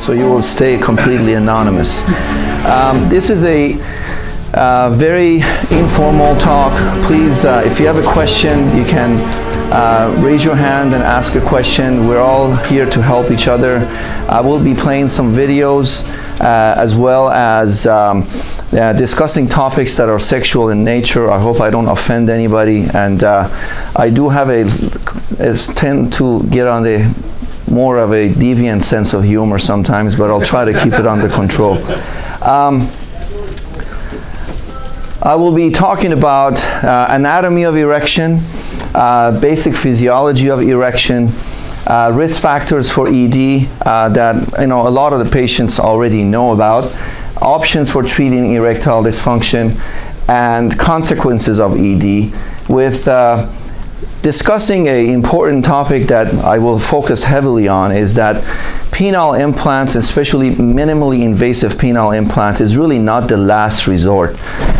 so you will stay completely anonymous. This is a very informal talk. Please, if you have a question, you can raise your hand and ask a question. We're all here to help each other. I will be playing some videos as well as discussing topics that are sexual in nature. I hope I don't offend anybody, and I do have tend to get on the more of a deviant sense of humor sometimes, but I'll try to keep it under control. I will be talking about anatomy of erection, basic physiology of erection, risk factors for ED that a lot of the patients already know about, options for treating erectile dysfunction, and consequences of ED, with discussing an important topic that I will focus heavily on is that penile implants, especially minimally invasive penile implant, is really not the last resort.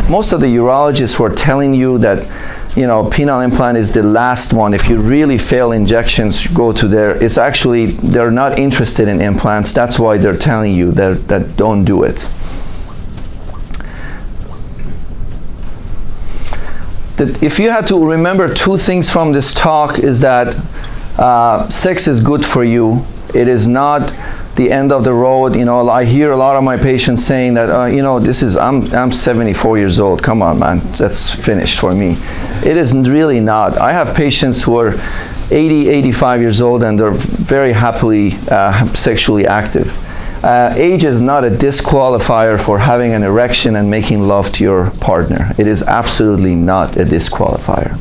Most of the urologists were telling you that penile implant is the last one. If you really fail injections, go to there. It's actually, they're not interested in implants. That's why they're telling you that don't do it. If you had to remember two things from this talk, is that sex is good for you. It is not the end of the road. I hear a lot of my patients saying that, I'm 74 years old. Come on, man, that's finished for me. It is really not. I have patients who are 80, 85 years old, and they're very happily sexually active. Age is not a disqualifier for having an erection and making love to your partner. It is absolutely not a disqualifier.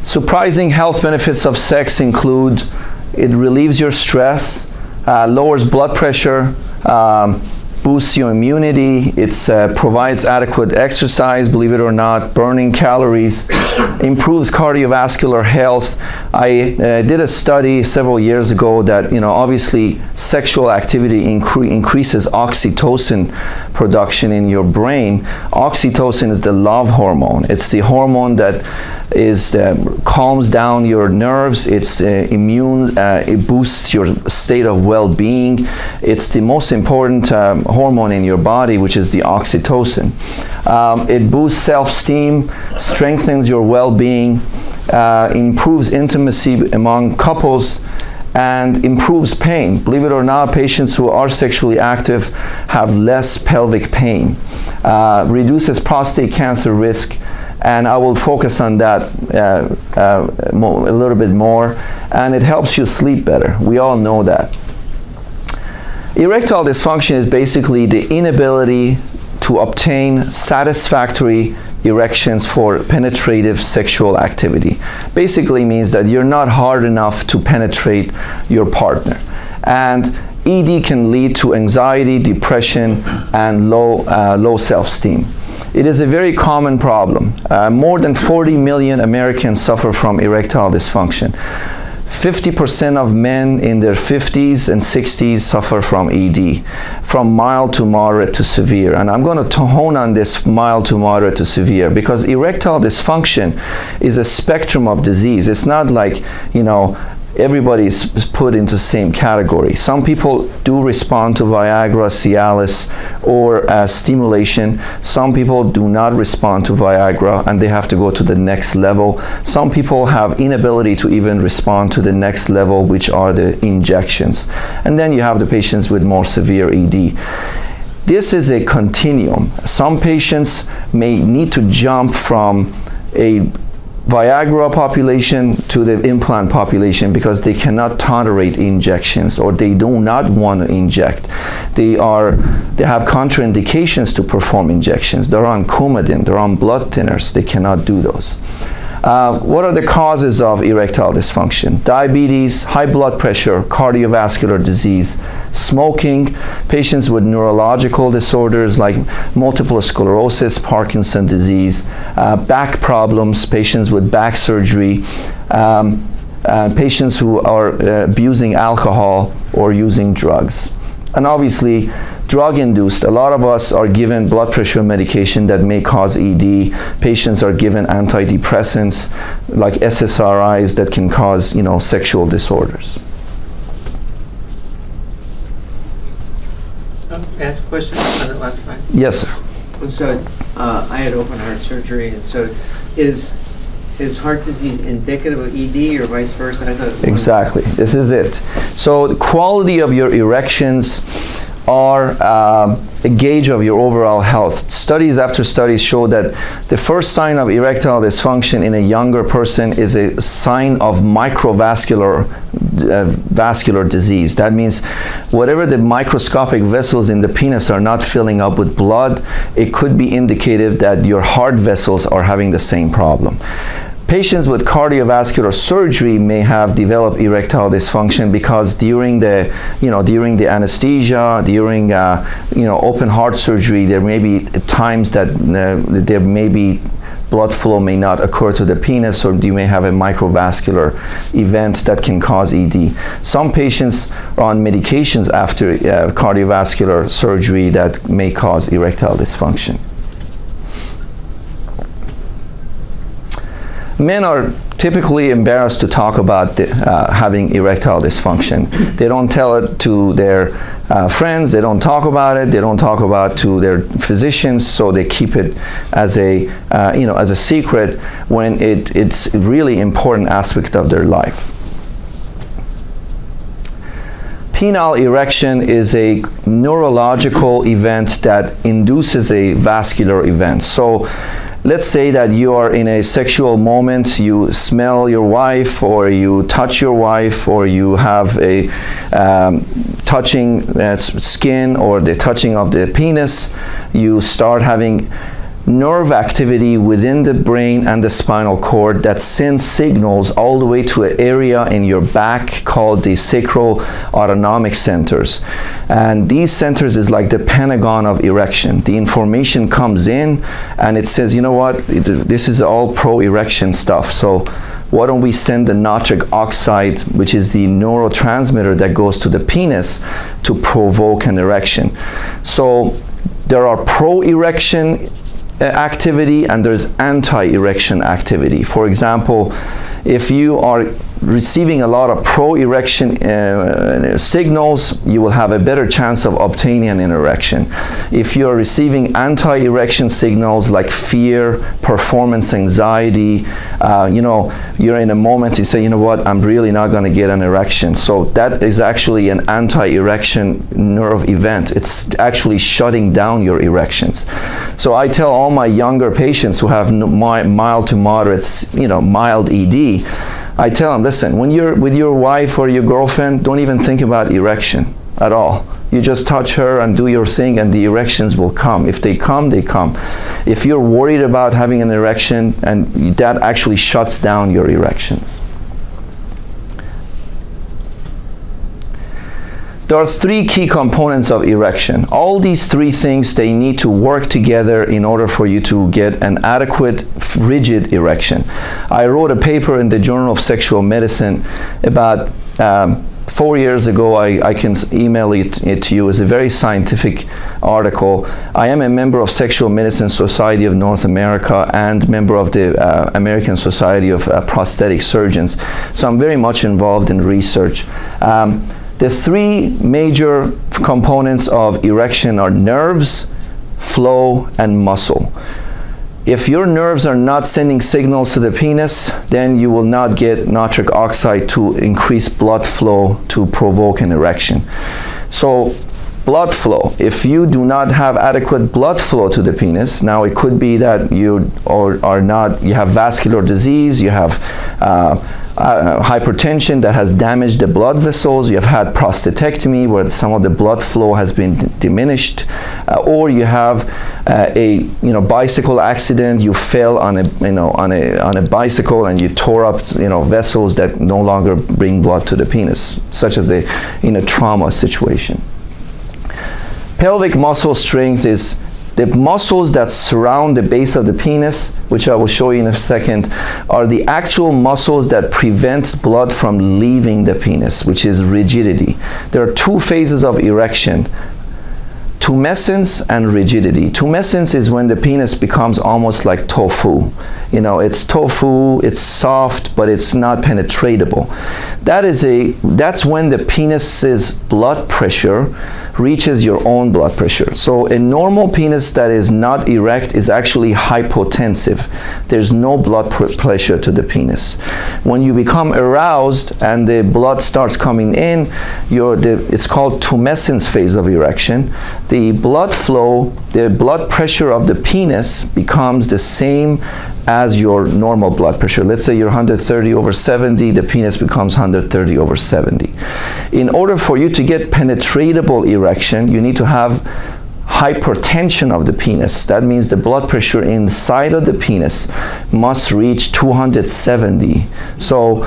Surprising health benefits of sex include it relieves your stress, lowers blood pressure, boosts your immunity, it provides adequate exercise, believe it or not, burning calories, improves cardiovascular health. I did a study several years ago that obviously sexual activity increases oxytocin production in your brain. Oxytocin is the love hormone. It's the hormone that calms down your nerves. It's immune. It boosts your state of well-being. It's the most important hormone in your body, which is the oxytocin. It boosts self-esteem, strengthens your well-being, improves intimacy among couples, and improves pain. Believe it or not, patients who are sexually active have less pelvic pain, reduces prostate cancer risk, and I will focus on that a little bit more, and it helps you sleep better. We all know that. Erectile dysfunction is basically the inability to obtain satisfactory erections for penetrative sexual activity. Basically means that you're not hard enough to penetrate your partner. And ED can lead to anxiety, depression, and low self-esteem. It is a very common problem. More than 40 million Americans suffer from erectile dysfunction. 50% of men in their 50s and 60s suffer from ED, from mild to moderate to severe. And I'm going to hone on this mild to moderate to severe, because erectile dysfunction is a spectrum of disease. It's not like, everybody's put into the same category. Some people do respond to Viagra, Cialis, or stimulation. Some people do not respond to Viagra, and they have to go to the next level. Some people have inability to even respond to the next level, which are the injections. And then you have the patients with more severe ED. This is a continuum. Some patients may need to jump from a Viagra population to the implant population because they cannot tolerate injections, or they do not want to inject. They have contraindications to perform injections. They're on Coumadin, they're on blood thinners. They cannot do those. What are the causes of erectile dysfunction? Diabetes, high blood pressure, cardiovascular disease, smoking, patients with neurological disorders like multiple sclerosis, Parkinson's disease, back problems, patients with back surgery, patients who are abusing alcohol or using drugs. And obviously, drug-induced. A lot of us are given blood pressure medication that may cause ED. Patients are given antidepressants like SSRIs that can cause, sexual disorders. Ask a question on it last time. Yes, sir. So I had open heart surgery, and so is heart disease indicative of ED or vice versa? I thought exactly. This is it. So the quality of your erections are a gauge of your overall health. Studies after studies show that the first sign of erectile dysfunction in a younger person is a sign of microvascular vascular disease. That means whatever the microscopic vessels in the penis are not filling up with blood, it could be indicative that your heart vessels are having the same problem. Patients with cardiovascular surgery may have developed erectile dysfunction because during the anesthesia, during open heart surgery, there may be times that there may be blood flow may not occur to the penis, or you may have a microvascular event that can cause ED. Some patients are on medications after cardiovascular surgery that may cause erectile dysfunction. Men are typically embarrassed to talk about having erectile dysfunction. They don't tell it to their friends, they don't talk about it, they don't talk about it to their physicians, so they keep it as a secret when it's a really important aspect of their life. Penile erection is a neurological event that induces a vascular event. So let's say that you are in a sexual moment, you smell your wife, or you touch your wife, or you have a touching skin or the touching of the penis. You start having nerve activity within the brain and the spinal cord that sends signals all the way to an area in your back called the sacral autonomic centers. And these centers is like the Pentagon of erection. The information comes in and it says, you know what, this is all pro-erection stuff. So why don't we send the nitric oxide, which is the neurotransmitter that goes to the penis, to provoke an erection. So there are pro-erection activity and there's anti-erection activity. For example, if you are receiving a lot of pro-erection signals, you will have a better chance of obtaining an erection. If you are receiving anti-erection signals like fear, performance anxiety, you're in a moment, you say, you know what, I'm really not going to get an erection. So that is actually an anti-erection nerve event. It's actually shutting down your erections. So I tell all my younger patients who have mild to moderate, mild ED, I tell them, listen, when you're with your wife or your girlfriend, don't even think about erection at all. You just touch her and do your thing and the erections will come. If they come, they come. If you're worried about having an erection, and that actually shuts down your erections. There are three key components of erection. All these three things, they need to work together in order for you to get an adequate, rigid erection. I wrote a paper in the Journal of Sexual Medicine about 4 years ago. I can email it to you. It's a very scientific article. I am a member of Sexual Medicine Society of North America and member of the American Society of Prosthetic Surgeons. So I'm very much involved in research. The three major components of erection are nerves, flow, and muscle. If your nerves are not sending signals to the penis, then you will not get nitric oxide to increase blood flow to provoke an erection. So blood flow, if you do not have adequate blood flow to the penis, now it could be that you have vascular disease, you have hypertension that has damaged the blood vessels, you have had prostatectomy where some of the blood flow has been diminished, or you have a bicycle accident, you fell on a bicycle and you tore up vessels that no longer bring blood to the penis, such as a trauma situation. Pelvic muscle strength is the muscles that surround the base of the penis, which I will show you in a second, are the actual muscles that prevent blood from leaving the penis, which is rigidity. There are two phases of erection. tumescence and rigidity. Tumescence is when the penis becomes almost like tofu. You know, it's tofu, it's soft, but it's not penetratable. That's when the penis's blood pressure reaches your own blood pressure. So a normal penis that is not erect is actually hypotensive. There's no blood pressure to the penis. When you become aroused and the blood starts coming in, it's called tumescence phase of erection. The blood flow, the blood pressure of the penis becomes the same as your normal blood pressure. Let's say you're 130/70, the penis becomes 130/70. In order for you to get penetratable erection, you need to have hypertension of the penis. That means the blood pressure inside of the penis must reach 270. So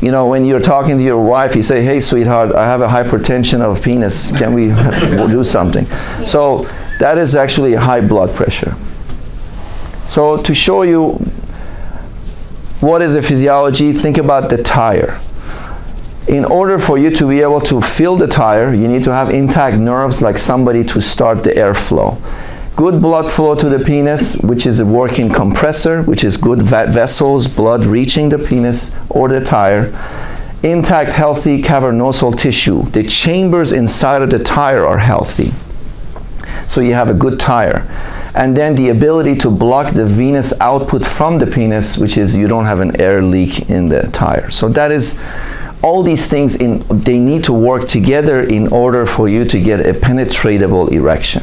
you know, when you're talking to your wife, you say, "Hey, sweetheart, I have a hypertension of penis. Can we do something?" So that is actually high blood pressure. So to show you what is the physiology, think about the tire. In order for you to be able to fill the tire, you need to have intact nerves like somebody to start the airflow. Good blood flow to the penis, which is a working compressor, which is good vessels, blood reaching the penis or the tire. Intact, healthy cavernosal tissue. The chambers inside of the tire are healthy. So you have a good tire. And then the ability to block the venous output from the penis, which is you don't have an air leak in the tire. So that is, all these things, they need to work together in order for you to get a penetratable erection.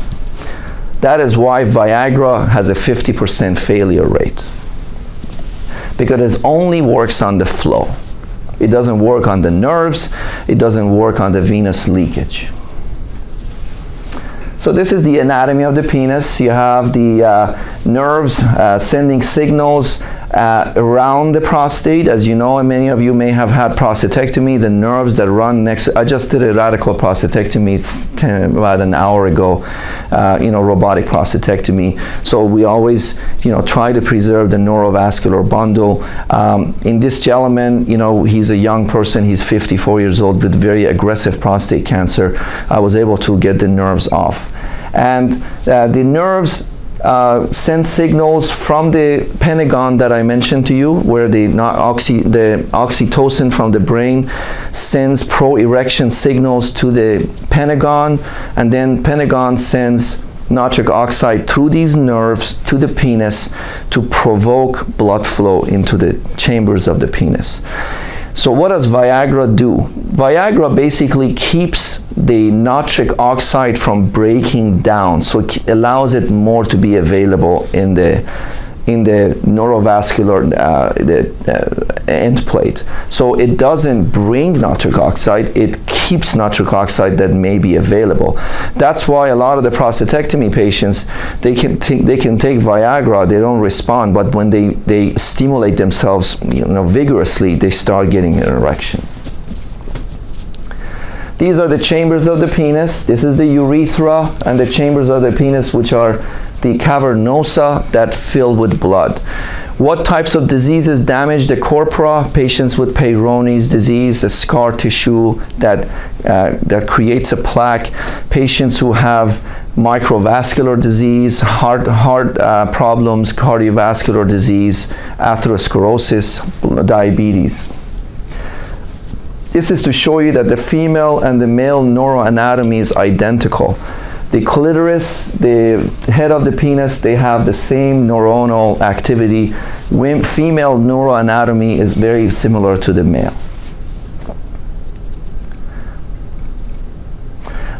That is why Viagra has a 50% failure rate. Because it only works on the flow. It doesn't work on the nerves, it doesn't work on the venous leakage. So this is the anatomy of the penis. You have the nerves sending signals around the prostate. As you know, and many of you may have had prostatectomy, the nerves that run next. I just did a radical prostatectomy about an hour ago, robotic prostatectomy. So we always, try to preserve the neurovascular bundle. In this gentleman, he's a young person, he's 54 years old with very aggressive prostate cancer. I was able to get the nerves off. And the nerves send signals from the pentagon that I mentioned to you, where the oxytocin from the brain sends pro-erection signals to the pentagon, and then pentagon sends nitric oxide through these nerves to the penis to provoke blood flow into the chambers of the penis. So what does Viagra do? Viagra basically keeps the nitric oxide from breaking down, so it allows it more to be available in the neurovascular end plate. So it doesn't bring nitric oxide, it keeps nitric oxide that may be available. That's why a lot of the prostatectomy patients, they can take Viagra, they don't respond, but when they stimulate themselves vigorously, they start getting an erection. These are the chambers of the penis. This is the urethra and the chambers of the penis, which are the cavernosa that fill with blood. What types of diseases damage the corpora? Patients with Peyronie's disease, a scar tissue that creates a plaque. Patients who have microvascular disease, heart problems, cardiovascular disease, atherosclerosis, diabetes. This is to show you that the female and the male neuroanatomy is identical. The clitoris, the head of the penis, they have the same neuronal activity. Female neuroanatomy is very similar to the male.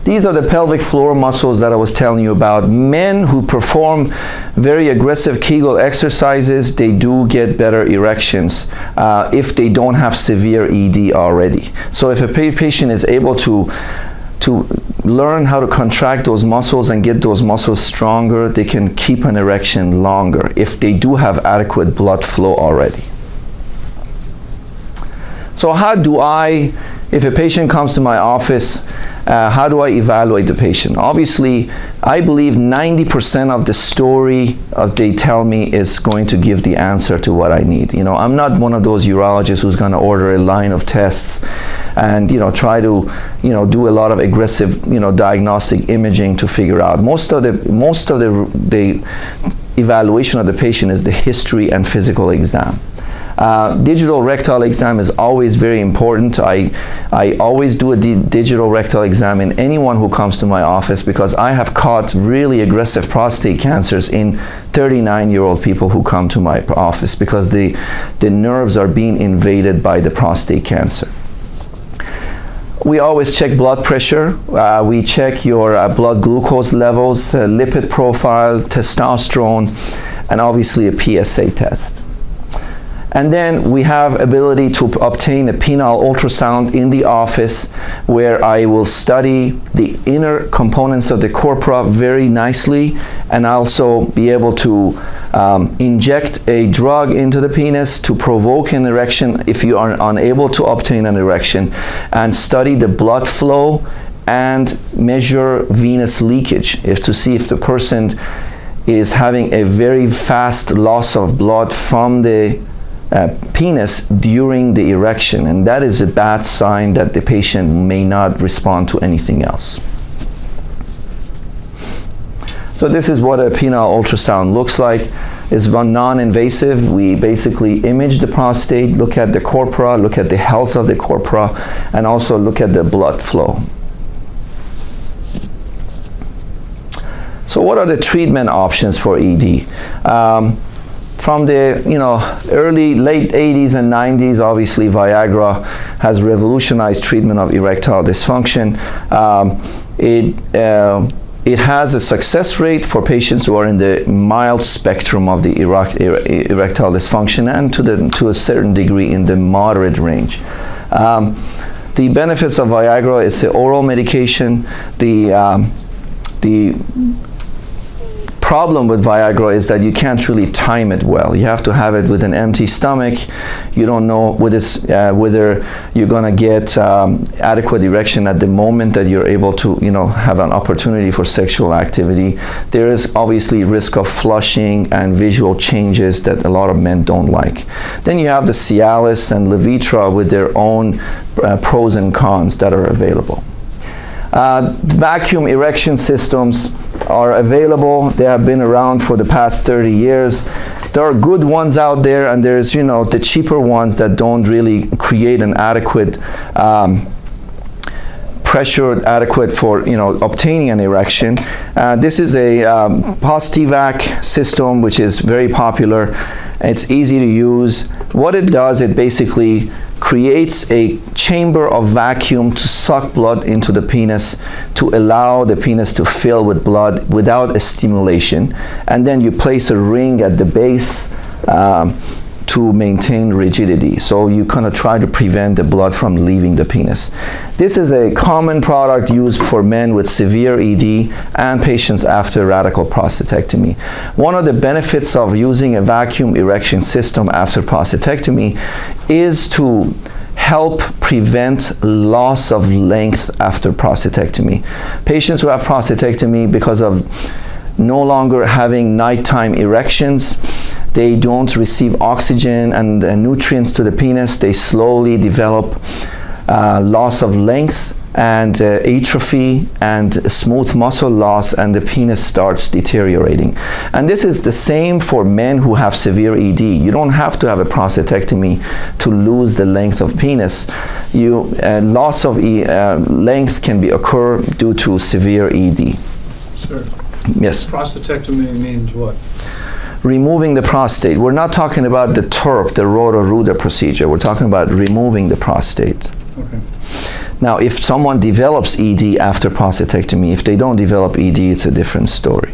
These are the pelvic floor muscles that I was telling you about. Men who perform very aggressive Kegel exercises, they do get better erections if they don't have severe ED already. So if a patient is able to learn how to contract those muscles and get those muscles stronger, they can keep an erection longer if they do have adequate blood flow already. So how do if a patient comes to my office How do I evaluate the patient? Obviously, I believe 90% of the story they tell me is going to give the answer to what I need. You know, I'm not one of those urologists who's going to order a line of tests and, you know, try to, you know, do a lot of aggressive, you know, diagnostic imaging to figure out. Most of the evaluation of the patient is the history and physical exam. Digital rectal exam is always very important. I always do a digital rectal exam in anyone who comes to my office, because I have caught really aggressive prostate cancers in 39-year-old people who come to my office, because the nerves are being invaded by the prostate cancer. We always check blood pressure. We check your blood glucose levels, lipid profile, testosterone, and obviously a PSA test. And then we have ability to obtain a penile ultrasound in the office, where I will study the inner components of the corpora very nicely, and also be able to inject a drug into the penis to provoke an erection if you are unable to obtain an erection, and study the blood flow and measure venous leakage to see if the person is having a very fast loss of blood from the penis during the erection, and that is a bad sign that the patient may not respond to anything else. So this is what a penile ultrasound looks like. It's non-invasive. We basically image the prostate, look at the corpora, look at the health of the corpora, and also look at the blood flow. So what are the treatment options for ED? From the late 80s and 90s, obviously Viagra has revolutionized treatment of erectile dysfunction. It has a success rate for patients who are in the mild spectrum of the erectile dysfunction, and to a certain degree in the moderate range. The benefits of Viagra is the oral medication. The problem with Viagra is that you can't really time it well. You have to have it with an empty stomach. You don't know whether you're going to get adequate erection at the moment that you're able to, have an opportunity for sexual activity. There is obviously risk of flushing and visual changes that a lot of men don't like. Then you have the Cialis and Levitra with their own pros and cons that are available. Vacuum erection systems are available. They have been around for the past 30 years. There are good ones out there, and there's the cheaper ones that don't really create an adequate pressure adequate for obtaining an erection. This is a Post-Vac system, which is very popular. It's easy to use. What it does, it basically creates a chamber of vacuum to suck blood into the penis, to allow the penis to fill with blood without a stimulation, and then you place a ring at the base to maintain rigidity. So you kind of try to prevent the blood from leaving the penis. This is a common product used for men with severe ED and patients after radical prostatectomy. One of the benefits of using a vacuum erection system after prostatectomy is to help prevent loss of length after prostatectomy. Patients who have prostatectomy, because of no longer having nighttime erections, they don't receive oxygen and nutrients to the penis. They slowly develop loss of length and atrophy and smooth muscle loss, and the penis starts deteriorating. And this is the same for men who have severe ED. You don't have to have a prostatectomy to lose the length of penis. Loss of length can occur due to severe ED. Sir, yes? Prostatectomy means what? Removing the prostate. We're not talking about the TURP, the Roto-Rooter procedure. We're talking about removing the prostate. Okay. Now, if someone develops ED after prostatectomy, if they don't develop ED, it's a different story.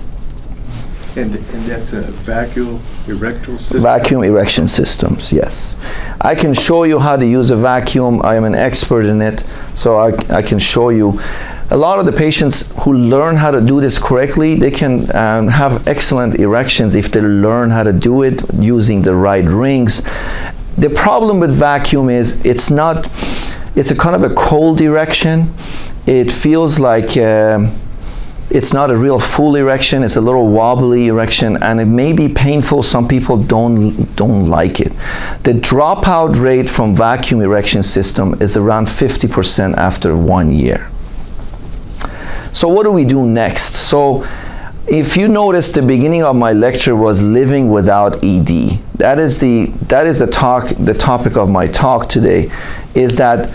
And that's a vacuum erectile system? Vacuum erection systems, yes. I can show you how to use a vacuum. I am an expert in it, so I can show you. A lot of the patients who learn how to do this correctly, they can have excellent erections if they learn how to do it using the right rings. The problem with vacuum is it's not It's a kind of a cold erection. It feels like it's not a real full erection. It's a little wobbly erection, and it may be painful. Some people don't like it. The dropout rate from vacuum erection system is around 50% after 1 year. So what do we do next? So if you notice, the beginning of my lecture was living without ED. That is the topic of my talk today, is that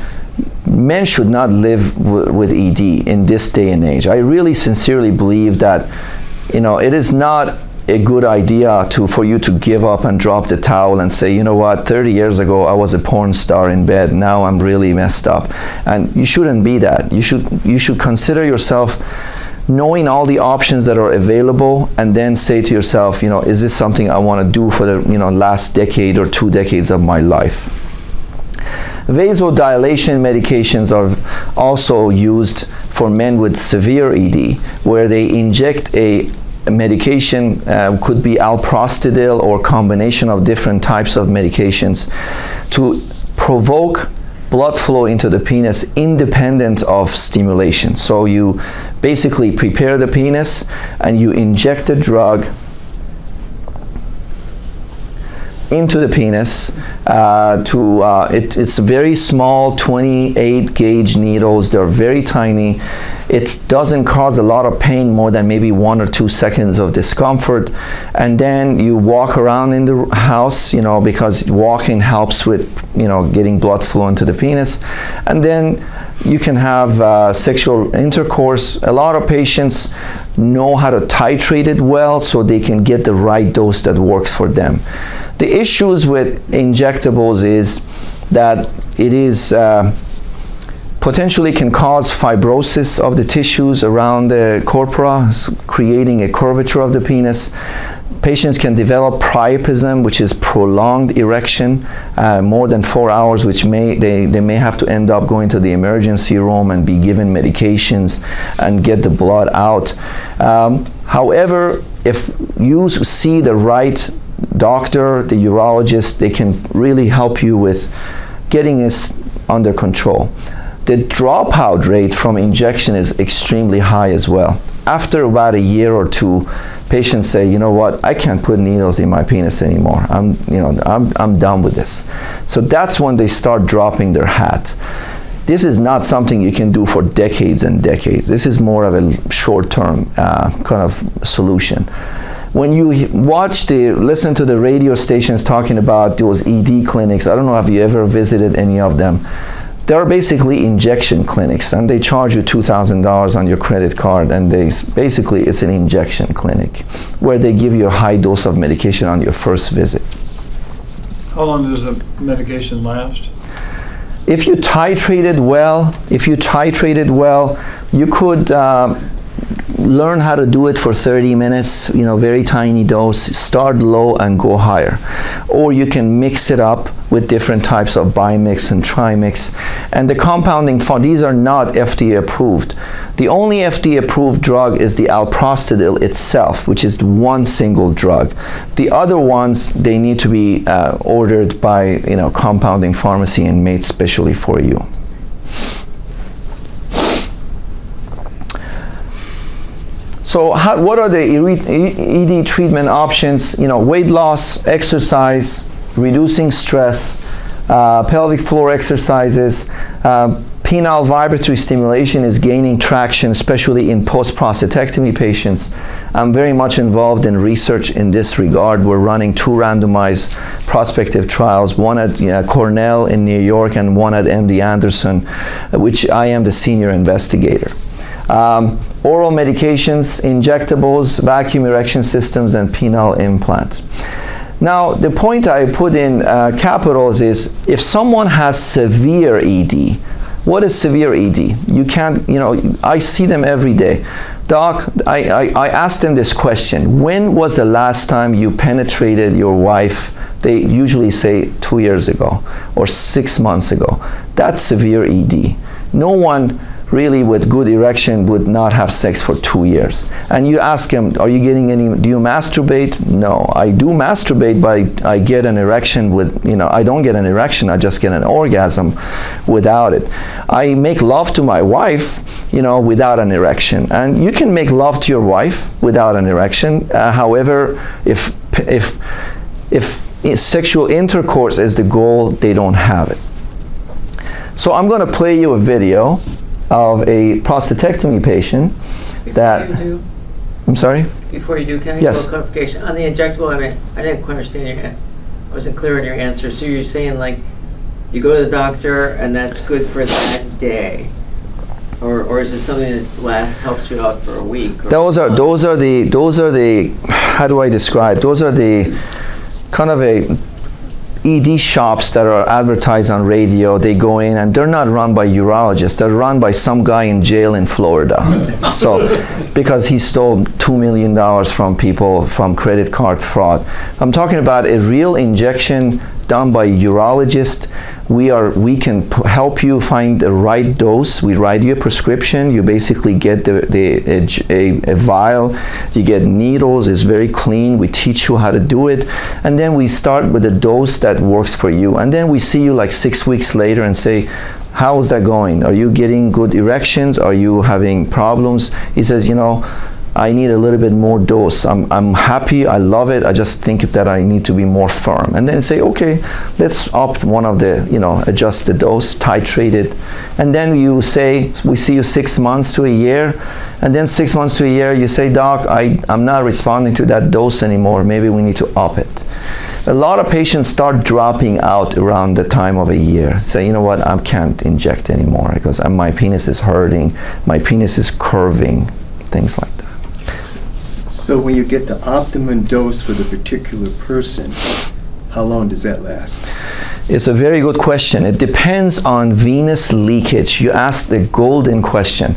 men should not live with ED in this day and age. I really sincerely believe that, you know, it is not a good idea for you to give up and drop the towel and say, you know what, 30 years ago I was a porn star in bed, now I'm really messed up. And you shouldn't be that. You should consider yourself knowing all the options that are available, and then say to yourself, you know, is this something I want to do for the, you know, last decade or 2 decades of my life? Vasodilation medications are also used for men with severe ED, where they inject a medication, could be alprostadil or combination of different types of medications, to provoke blood flow into the penis independent of stimulation. So you basically prepare the penis and you inject the drug into the penis. It's very small, 28 gauge needles. They're very tiny. It doesn't cause a lot of pain, more than maybe 1 or 2 seconds of discomfort. And then you walk around in the house, you know, because walking helps with, you know, getting blood flow into the penis. And then you can have sexual intercourse. A lot of patients know how to titrate it well, so they can get the right dose that works for them. The issues with injectables is that it is potentially can cause fibrosis of the tissues around the corpora, creating a curvature of the penis. Patients can develop priapism, which is prolonged erection, more than 4 hours, which they may have to end up going to the emergency room and be given medications and get the blood out. However, if you see the right doctor, the urologist, they can really help you with getting this under control. The dropout rate from injection is extremely high as well. After about 1 year or 2, patients say, you know what, I can't put needles in my penis anymore. I'm done with this. So that's when they start dropping their hat. This is not something you can do for decades and decades. This is more of a short-term kind of solution. When you listen to the radio stations talking about those ED clinics, I don't know if you ever visited any of them. They're basically injection clinics, and they charge you $2,000 on your credit card, and basically it's an injection clinic where they give you a high dose of medication on your first visit. How long does the medication last? If you titrate it well, you could learn how to do it for 30 minutes, you know, very tiny dose, start low and go higher. Or you can mix it up with different types of bimix and trimix. And the compounding, these are not FDA approved. The only FDA approved drug is the alprostadil itself, which is one single drug. The other ones, they need to be ordered by, you know, compounding pharmacy and made specially for you. So what are the ED treatment options? You know, weight loss, exercise, reducing stress, pelvic floor exercises. Penile vibratory stimulation is gaining traction, especially in post-prostatectomy patients. I'm very much involved in research in this regard. We're running 2 randomized prospective trials, one at Cornell in New York and one at MD Anderson, which I am the senior investigator. Oral medications, injectables, vacuum erection systems, and penile implant. Now, the point I put in capitals is, if someone has severe ED, what is severe ED? You can't, you know, I see them every day. Doc, I asked them this question: when was the last time you penetrated your wife? They usually say 2 years ago or 6 months ago. That's severe ED. No one really with good erection would not have sex for 2 years. And you ask him, are you getting any, do you masturbate? No, I do masturbate, but I get an erection with, I don't get an erection, I just get an orgasm without it. I make love to my wife, without an erection. And you can make love to your wife without an erection. However, if sexual intercourse is the goal, they don't have it. So I'm going to play you a video of a prostatectomy patient I'm sorry? Before you do, can I Yes. get a clarification? On the injectable, I didn't quite understand I wasn't clear on your answer. So you're saying like, you go to the doctor and that's good for that day? Or is it something that helps you out for a week? Those are the, how do I describe? Those are the kind of ED shops that are advertised on radio. They go in and they're not run by urologists. They're run by some guy in jail in Florida. So, because he stole $2 million from people from credit card fraud. I'm talking about a real injection done by a urologist. We can help you find the right dose. We write you a prescription. You basically get a vial. You get needles. It's very clean. We teach you how to do it. And then we start with a dose that works for you. And then we see you like 6 weeks later and say, how's that going? Are you getting good erections? Are you having problems? He says, I need a little bit more dose. I'm happy, I love it, I just think that I need to be more firm. And then say, okay, let's up one of the, adjust the dose, titrate it. And then you say, we see you 6 months to a year. And then 6 months to a year, you say, doc, I'm not responding to that dose anymore. Maybe we need to up it. A lot of patients start dropping out around the time of a year. Say, you know what, I can't inject anymore because my penis is hurting, my penis is curving, things like that. So when you get the optimum dose for the particular person, how long does that last? It's a very good question. It depends on venous leakage. You asked the golden question.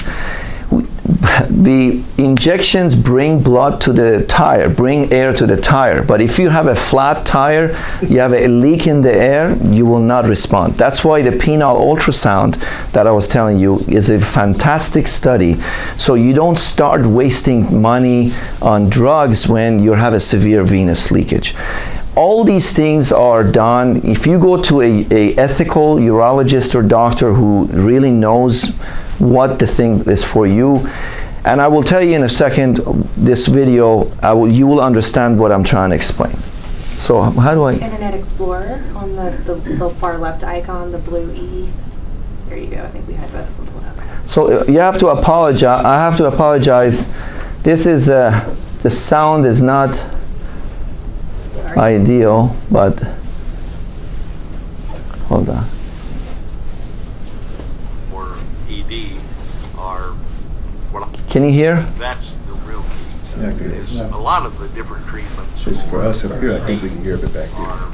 The injections bring blood to the tire, bring air to the tire. But if you have a flat tire, you have a leak in the air, you will not respond. That's why the penile ultrasound that I was telling you is a fantastic study. So you don't start wasting money on drugs when you have a severe venous leakage. All these things are done. If you go to a ethical urologist or doctor who really knows what the thing is for you, and I will tell you in a second, this video, you will understand what I'm trying to explain. So how do I? Internet Explorer on the far left icon, the blue E. There you go. I think we had both of them pulled up. So you have to apologize. I have to apologize. This is the sound is not ideal, but hold on. Or ED are what Can you hear? that's the real key. Not good. Is a lot of the different treatments Just for us up here, I think we can hear a bit back there. are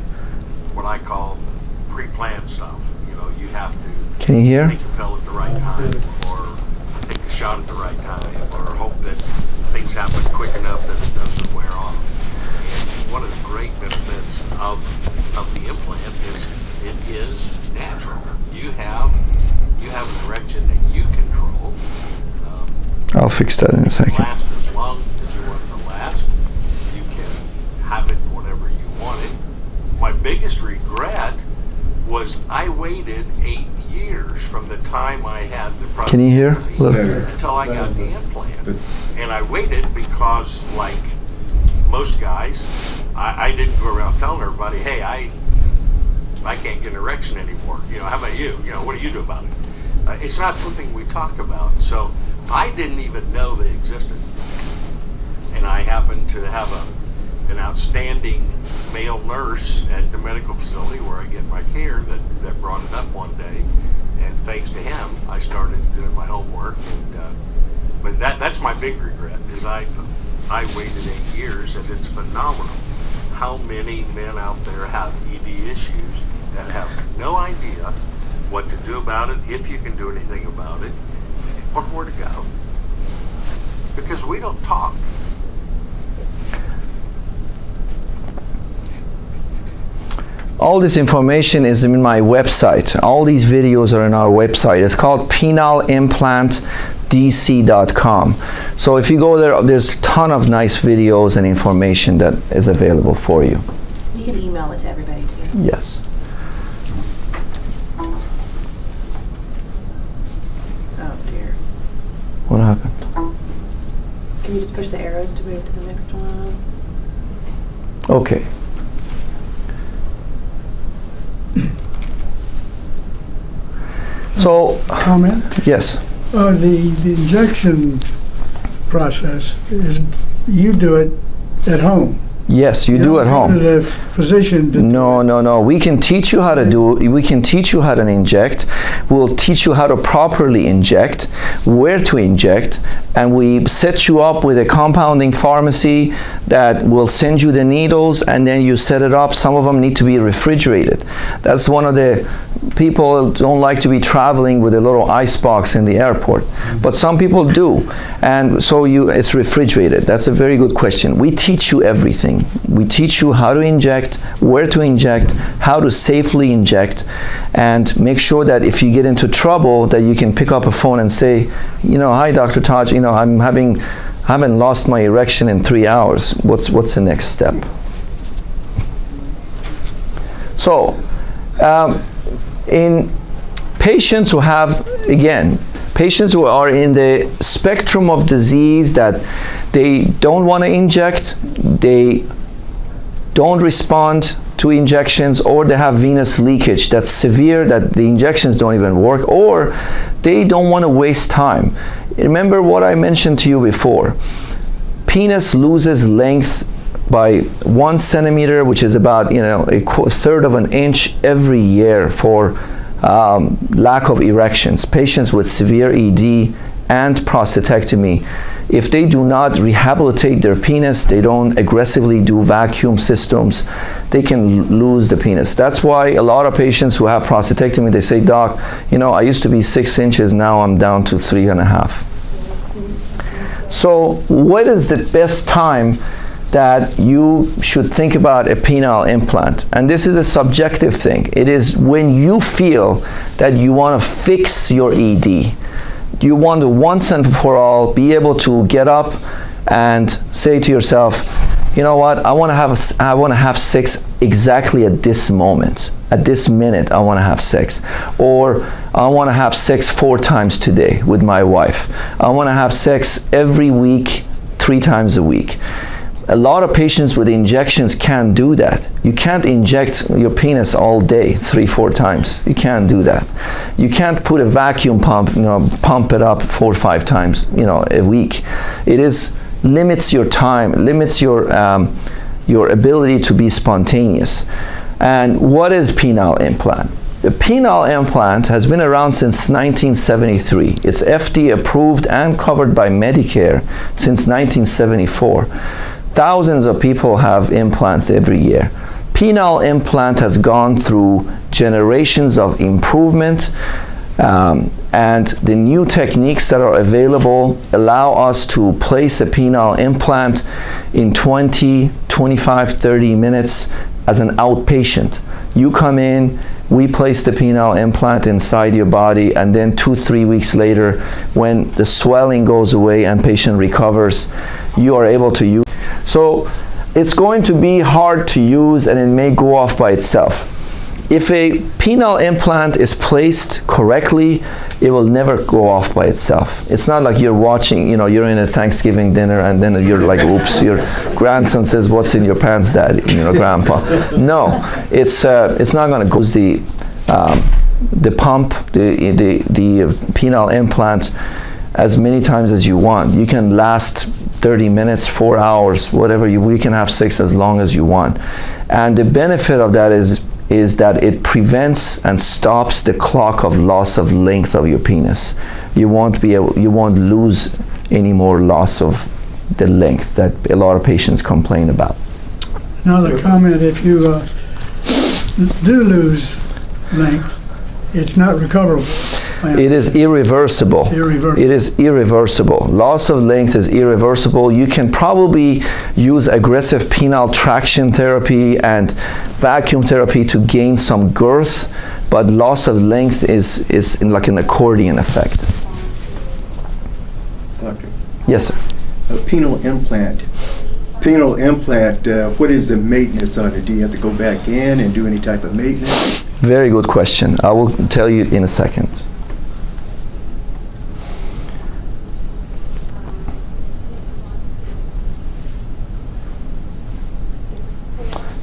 what I call pre-planned stuff. You have to Can you hear? take a pill at the right time, or take a shot at the right time, or hope that things happen quick enough that it doesn't wear off. And one of the great benefits of the implant is it is natural. You have an erection that you control. I'll fix that in a second. Last as long as you want it to last. You can have it whenever you want it. My biggest regret was I waited 8 years from the time I had the prostate Can you hear? until I got the implant. And I waited because, like most guys, I didn't go around telling everybody, hey, I can't get an erection anymore. How about you? What do you do about it? It's not something we talk about. So I didn't even know they existed. And I happened to have an outstanding male nurse at the medical facility where I get my care that brought it up one day. And thanks to him, I started doing my homework. But that's my big regret, is I waited 8 years, and it's phenomenal how many men out there have ED issues that have no idea what to do about it, if you can do anything about it, or where to go. Because we don't talk. All this information is in my website. All these videos are in our website. It's called penile-implant-dc.com. So if you go there, there's a ton of nice videos and information that is available for you. You can email it to everybody too. Yes. Oh dear. What happened? Can you just push the arrows to move to the next one? Okay. So, Comment? yes. The injection process is, you do it at home. Yes, you do at home. You don't go to the physician to No. We can teach you how to we can teach you how to inject. We'll teach you how to properly inject, where to inject, and we set you up with a compounding pharmacy that will send you the needles, and then you set it up. Some of them need to be refrigerated. That's one of the people don't like to be traveling with a little ice box in the airport, but some people do, and so it's refrigerated. That's a very good question. We teach you everything. We teach you how to inject, where to inject, how to safely inject, and make sure that if you get into trouble, that you can pick up a phone and say, hi, Dr. Taj, I haven't lost my erection in 3 hours. What's the next step? So, in patients who have, patients who are in the spectrum of disease that they don't want to inject, they don't respond to injections, or they have venous leakage that's severe that the injections don't even work, or they don't want to waste time. Remember what I mentioned to you before. Penis loses length by 1 centimeter, which is about a third of an inch every year for lack of erections. Patients with severe ED and prostatectomy, if they do not rehabilitate their penis, they don't aggressively do vacuum systems, they can lose the penis. That's why a lot of patients who have prostatectomy, they say, Doc, I used to be 6 inches, now I'm down to 3.5. So what is the best time that you should think about a penile implant? And this is a subjective thing. It is when you feel that you want to fix your ED. You want to once and for all be able to get up and say to yourself, you know what, I want to have sex exactly at this moment. At this minute, I want to have sex. Or I want to have sex 4 times today with my wife. I want to have sex every week, 3 times a week. A lot of patients with injections can't do that. You can't inject your penis all day, 3-4 times. You can't do that. You can't put a vacuum pump, pump it up 4 or 5 times, a week. It limits your time, limits your ability to be spontaneous. And what is penile implant? The penile implant has been around since 1973. It's FDA approved and covered by Medicare since 1974. Thousands of people have implants every year. Penile implant has gone through generations of improvement, and the new techniques that are available allow us to place a penile implant in 20, 25, 30 minutes as an outpatient. You come in, we place the penile implant inside your body, and then 2-3 weeks later, when the swelling goes away and patient recovers, you are able to use. So it's going to be hard to use, and it may go off by itself. If a penile implant is placed correctly, it will never go off by itself. It's not like you're watching, you're in a Thanksgiving dinner and then you're like, oops, your grandson says, what's in your pants, daddy, grandpa. No, it's not going to go. The pump, the penile implant, as many times as you want. You can last 30 minutes, 4 hours, whatever we can have sex as long as you want. And the benefit of that is that it prevents and stops the clock of loss of length of your penis. You won't lose any more loss of the length that a lot of patients complain about. Another comment, if you do lose length, it's not recoverable. implant? It is irreversible. Irreversible. It is irreversible. Loss of length is irreversible. You can probably use aggressive penile traction therapy and vacuum therapy to gain some girth, but loss of length is in like an accordion effect. Doctor, Yes, sir. a penile implant. Penile implant, what is the maintenance on it? Do you have to go back in and do any type of maintenance? Very good question. I will tell you in a second.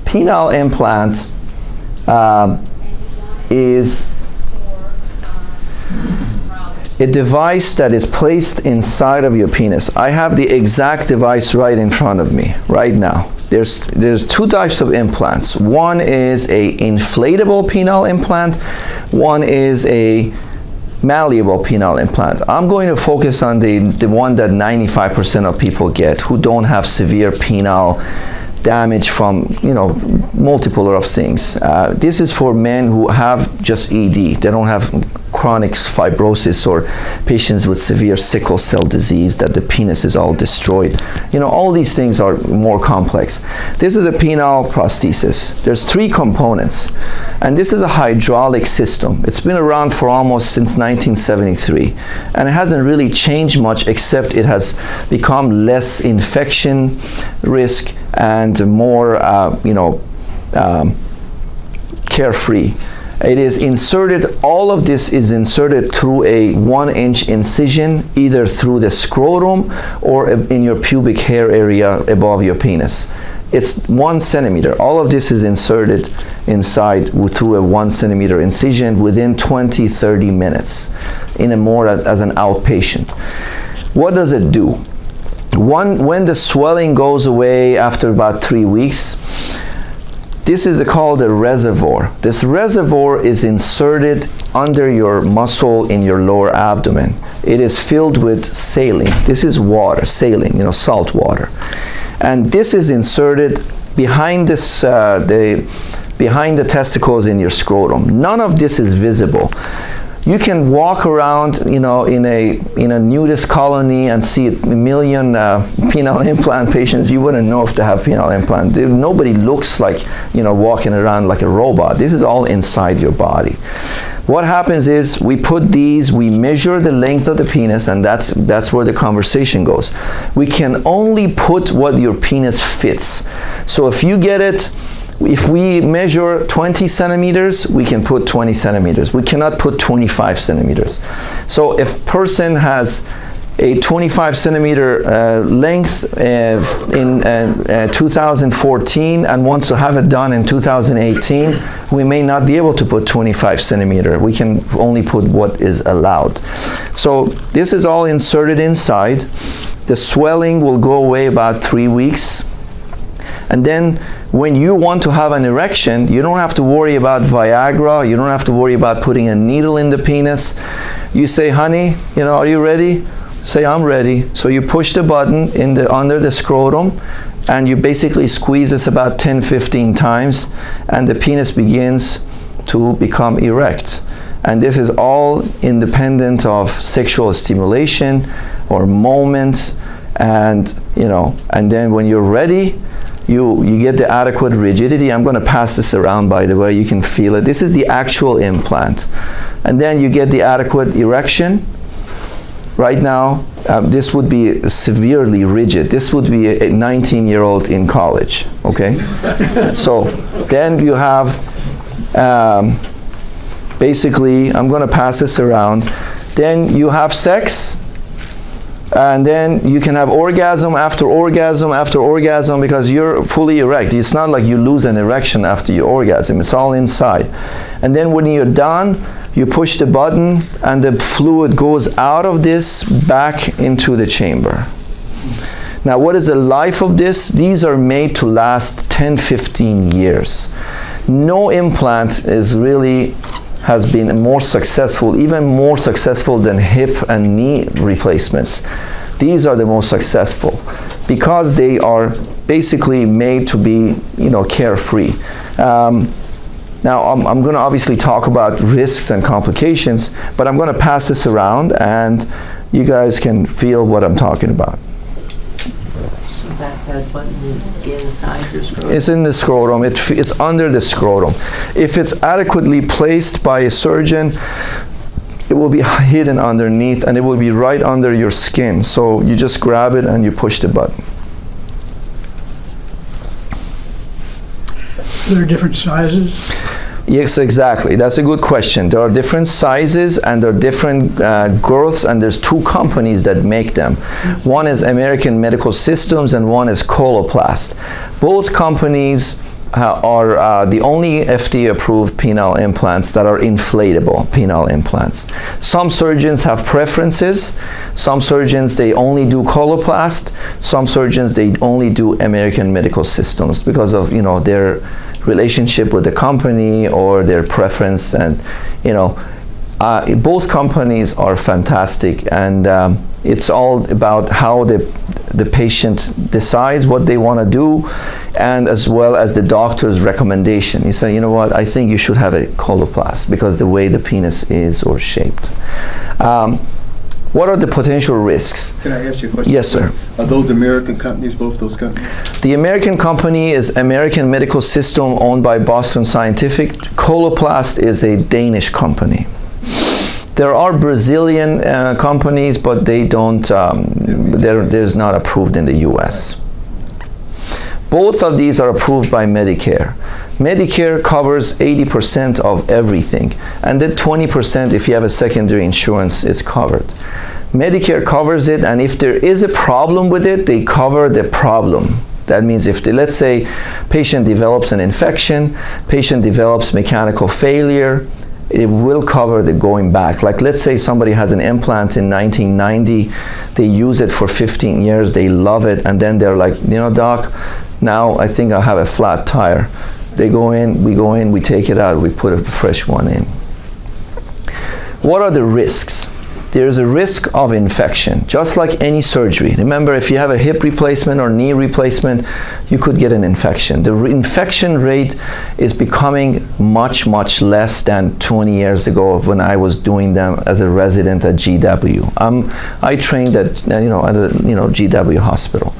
Penile implant is a device that is placed inside of your penis. I have the exact device right in front of me right now. There's two types of implants. One is a inflatable penile implant. One is a malleable penile implant. I'm going to focus on the one that 95% of people get who don't have severe penile damage from, multiple of things. This is for men who have just ED. They don't have chronic fibrosis or patients with severe sickle cell disease that the penis is all destroyed. All these things are more complex. This is a penile prosthesis. There's 3 components, and this is a hydraulic system. It's been around for almost since 1973, and it hasn't really changed much, except it has become less infection risk and more, carefree. It is inserted, all of this is inserted through a 1-inch incision, either through the scrotum or in your pubic hair area above your penis. It's 1 centimeter. All of this is inserted inside through a 1 centimeter incision within 20-30 minutes in a more as an outpatient. What does it do? When the swelling goes away after about 3 weeks, this is called a reservoir. This reservoir is inserted under your muscle in your lower abdomen. It is filled with saline. This is water, saline, salt water. And this is inserted behind this, behind the testicles in your scrotum. None of this is visible. You can walk around, in a nudist colony and see a million penile implant patients. You wouldn't know if they have penile implant. Nobody looks like, walking around like a robot. This is all inside your body. What happens is we measure the length of the penis, and that's where the conversation goes. We can only put what your penis fits. So if we measure 20 centimeters, we can put 20 centimeters. We cannot put 25 centimeters. So if a person has a 25 centimeter length in 2014 and wants to have it done in 2018, we may not be able to put 25 centimeter. We can only put what is allowed. So this is all inserted inside. The swelling will go away about 3 weeks. And then when you want to have an erection, you don't have to worry about Viagra. You don't have to worry about putting a needle in the penis. You say, honey, are you ready? Say, I'm ready. So you push the button under the scrotum, and you basically squeeze this about 10-15 times, and the penis begins to become erect. And this is all independent of sexual stimulation or moment. And then when you're ready, you get the adequate rigidity. I'm going to pass this around, by the way. You can feel it. This is the actual implant. And then you get the adequate erection. Right now, this would be severely rigid. This would be a 19-year-old in college, okay? So then you have, basically, I'm going to pass this around. Then you have sex. And then you can have orgasm after orgasm after orgasm because you're fully erect. It's not like you lose an erection after your orgasm. It's all inside. And then when you're done, you push the button and the fluid goes out of this back into the chamber. Now, what is the life of this? These are made to last 10-15 years. No implant has been more successful, even more successful than hip and knee replacements. These are the most successful because they are basically made to be, carefree. Now, I'm going to obviously talk about risks and complications, but I'm going to pass this around and you guys can feel what I'm talking about. So that button is inside your scrotum? It's in the scrotum. It's under the scrotum. If it's adequately placed by a surgeon, it will be hidden underneath and it will be right under your skin. So you just grab it and you push the button. There are different sizes. Yes, exactly. That's a good question. There are different sizes and there are different girths, and there's two companies that make them. One is American Medical Systems and one is Coloplast. Both companies are the only FDA-approved penile implants that are inflatable penile implants. Some surgeons have preferences. Some surgeons, they only do Coloplast. Some surgeons, they only do American Medical Systems because of, you know, their relationship with the company or their preference. And, you know, both companies are fantastic, and it's all about how the patient decides what they want to do, and as well as the doctor's recommendation. You say, you know what, I think you should have a Coloplast because the way the penis is or shaped. What are the potential risks? Can I ask you a question? Yes, sir. Are those American companies, both those companies? The American company is American Medical System, owned by Boston Scientific. Coloplast is a Danish company. There are Brazilian companies, but they don't, there's not approved in the US. Both of these are approved by Medicare. Medicare covers 80% of everything, and then 20%, if you have a secondary insurance, is covered. Medicare covers it, and if there is a problem with it, they cover the problem. That means if, let's say, patient develops an infection, patient develops mechanical failure, it will cover the going back. Like, let's say somebody has an implant in 1990, they use it for 15 years, they love it, and then they're like, you know, doc, now I think I'll have a flat tire. They go in, we take it out, we put a fresh one in. What are the risks? There's a risk of infection, just like any surgery. Remember, if you have a hip replacement or knee replacement, you could get an infection. The infection rate is becoming much, much less than 20 years ago when I was doing them as a resident at GW. I trained at GW hospital.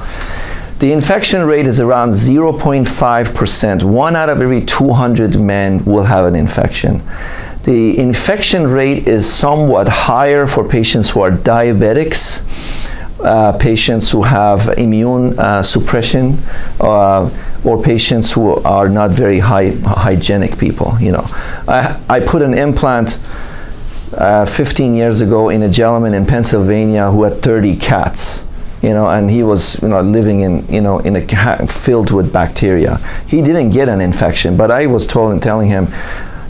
The infection rate is around 0.5%. 1 out of every 200 men will have an infection. The infection rate is somewhat higher for patients who are diabetics, patients who have immune suppression, or patients who are not very hygienic people. You know, I put an implant 15 years ago in a gentleman in Pennsylvania who had 30 cats. You know, and he was, you know, living in a filled with bacteria. He didn't get an infection, but I was telling him,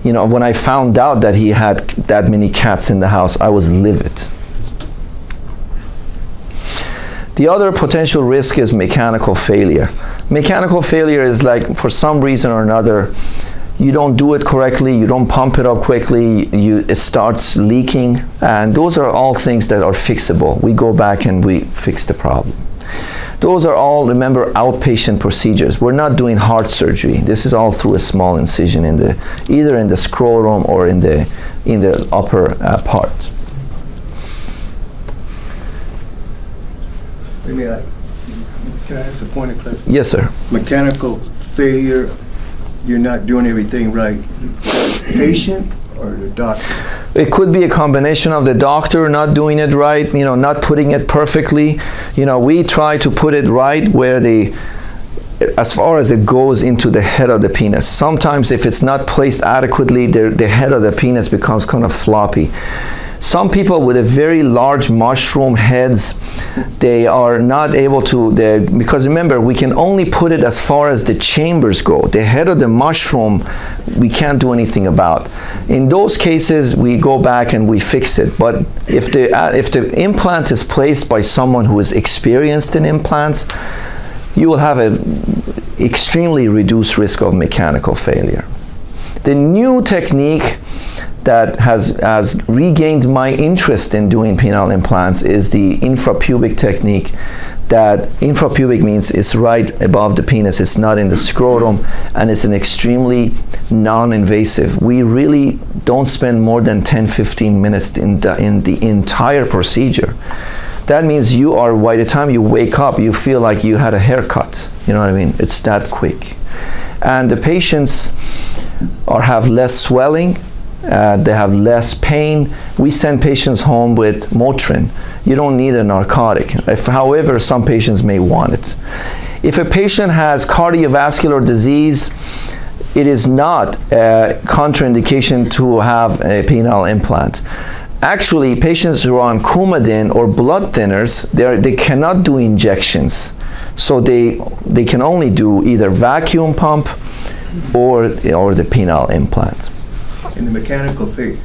you know, when I found out that he had that many cats in the house, I was livid. The other potential risk is mechanical failure. Mechanical failure is like, for some reason or another, you don't do it correctly, you don't pump it up quickly, it starts leaking, and those are all things that are fixable. We go back and we fix the problem. Those are all, remember, outpatient procedures. We're not doing heart surgery. This is all through a small incision in either in the scrotum or in the upper part. Can I ask a point of clarification? Yes, sir. Mechanical failure, you're not doing everything right. Patient or the doctor? It could be a combination of the doctor not doing it right, you know, not putting it perfectly. You know, we try to put it right where as far as it goes into the head of the penis. Sometimes if it's not placed adequately, the head of the penis becomes kind of floppy. Some people with a very large mushroom heads, they are not able to, because remember, we can only put it as far as the chambers go. The head of the mushroom, we can't do anything about. In those cases, we go back and we fix it. But if the implant is placed by someone who is experienced in implants, you will have an extremely reduced risk of mechanical failure. The new technique that has regained my interest in doing penile implants is the infrapubic technique that infrapubic means it's right above the penis, it's not in the scrotum, and it's an extremely non-invasive. We really don't spend more than 10-15 minutes in the entire procedure. That means you are, by the time you wake up, you feel like you had a haircut. You know what I mean? It's that quick. And the patients have less swelling, they have less pain. We send patients home with Motrin. You don't need a narcotic. However, some patients may want it. If a patient has cardiovascular disease, it is not a contraindication to have a penile implant. Actually, patients who are on Coumadin or blood thinners, they cannot do injections. So they can only do either vacuum pump or the penile implant. In the mechanical phase,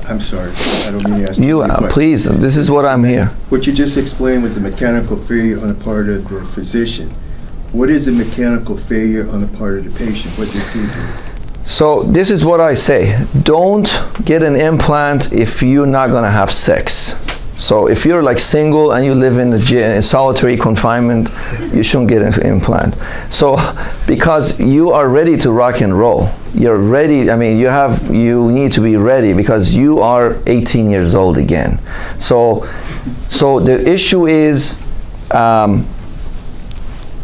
I'm sorry, I don't mean to ask you. Please, this is what I'm here. What you just explained was the mechanical failure on the part of the physician. What is the mechanical failure on the part of the patient? What does he do? So this is what I say. Don't get an implant if you're not going to have sex. So if you're like single and you live in in solitary confinement, you shouldn't get an implant. So because you are ready to rock and roll, you're ready. I mean, you need to be ready because you are 18 years old again. So the issue is,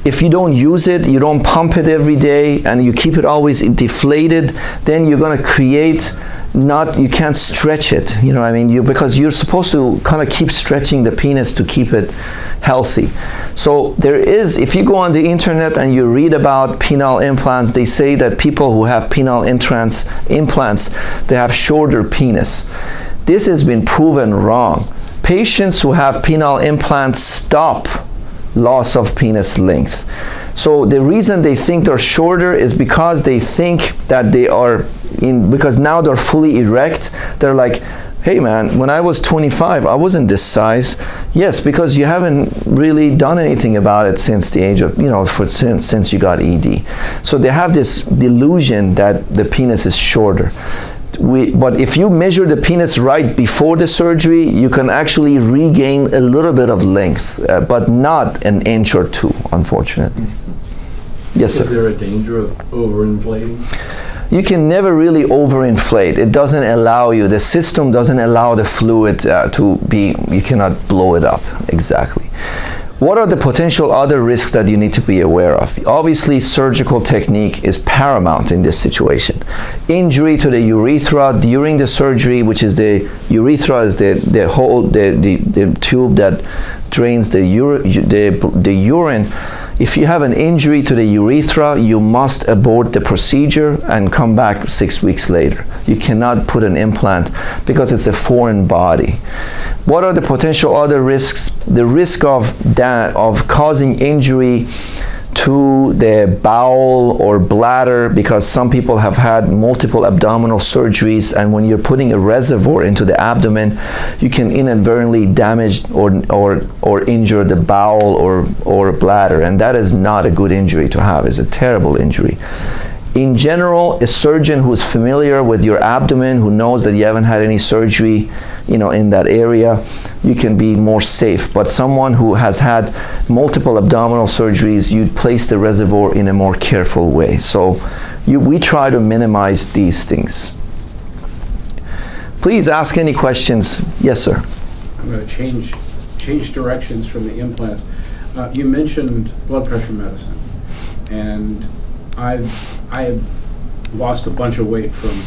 if you don't use it, you don't pump it every day, and you keep it always deflated, then you're going to create you can't stretch it, you know what I mean? Because you're supposed to kind of keep stretching the penis to keep it healthy. So if you go on the internet and you read about penile implants, they say that people who have penile implants, they have shorter penis. This has been proven wrong. Patients who have penile implants stop loss of penis length. So the reason they think they're shorter is because they think that they are because now they're fully erect. They're like, hey man, when I was 25, I wasn't this size. Yes, because you haven't really done anything about it since the age of, since you got ED. So they have this delusion that the penis is shorter. But if you measure the penis right before the surgery, you can actually regain a little bit of length, but not an inch or two, unfortunately. Yes, sir. Is there a danger of overinflating? You can never really overinflate. It doesn't allow you, the system doesn't allow the fluid you cannot blow it up, exactly. What are the potential other risks that you need to be aware of? Obviously, surgical technique is paramount in this situation. Injury to the urethra during the surgery, which is the urethra is the tube that drains the urine. If you have an injury to the urethra, you must abort the procedure and come back 6 weeks later. You cannot put an implant because it's a foreign body. What are the potential other risks? The risk of causing injury to the bowel or bladder, because some people have had multiple abdominal surgeries, and when you're putting a reservoir into the abdomen, you can inadvertently damage or injure the bowel or bladder, and that is not a good injury to have. It's a terrible injury. In general, a surgeon who is familiar with your abdomen, who knows that you haven't had any surgery, in that area, you can be more safe. But someone who has had multiple abdominal surgeries, you'd place the reservoir in a more careful way. So we try to minimize these things. Please ask any questions. Yes, sir. I'm going to change directions from the implants. You mentioned blood pressure medicine, and I have lost a bunch of weight from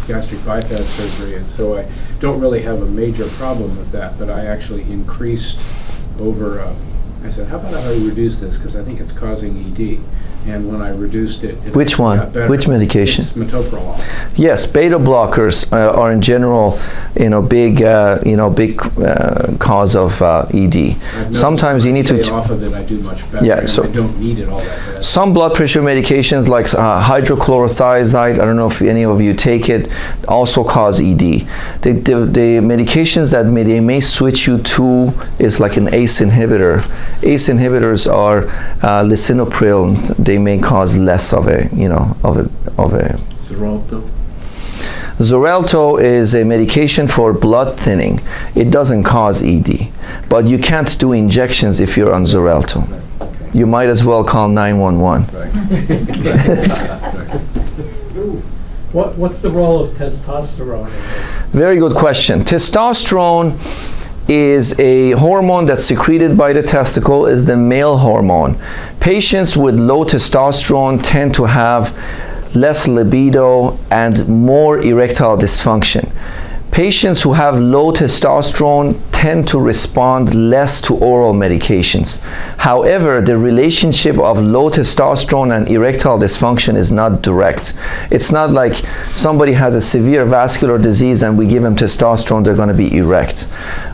gastric bypass surgery, and so I don't really have a major problem with that, but I actually increased over, I said, how about I reduce this, because I think it's causing ED. And when I reduced it, Which one? Which medication? It's metoprolol. Yes, beta blockers are in general, big cause of ED. Sometimes you need to stay off of it. I do much better. Yeah, so I don't need it all that bad. Some blood pressure medications like hydrochlorothiazide, I don't know if any of you take it, also cause ED. The medications that they may switch you to is like an ACE inhibitor. ACE inhibitors are lisinopril. They may cause less of a. Xarelto? Xarelto is a medication for blood thinning. It doesn't cause ED, but you can't do injections if you're on Xarelto. You might as well call 911. What's the role of testosterone in this? Very good question. Testosterone is a hormone that's secreted by the testicle, is the male hormone. Patients with low testosterone tend to have less libido and more erectile dysfunction. Patients who have low testosterone tend to respond less to oral medications. However, the relationship of low testosterone and erectile dysfunction is not direct. It's not like somebody has a severe vascular disease and we give them testosterone, they're going to be erect.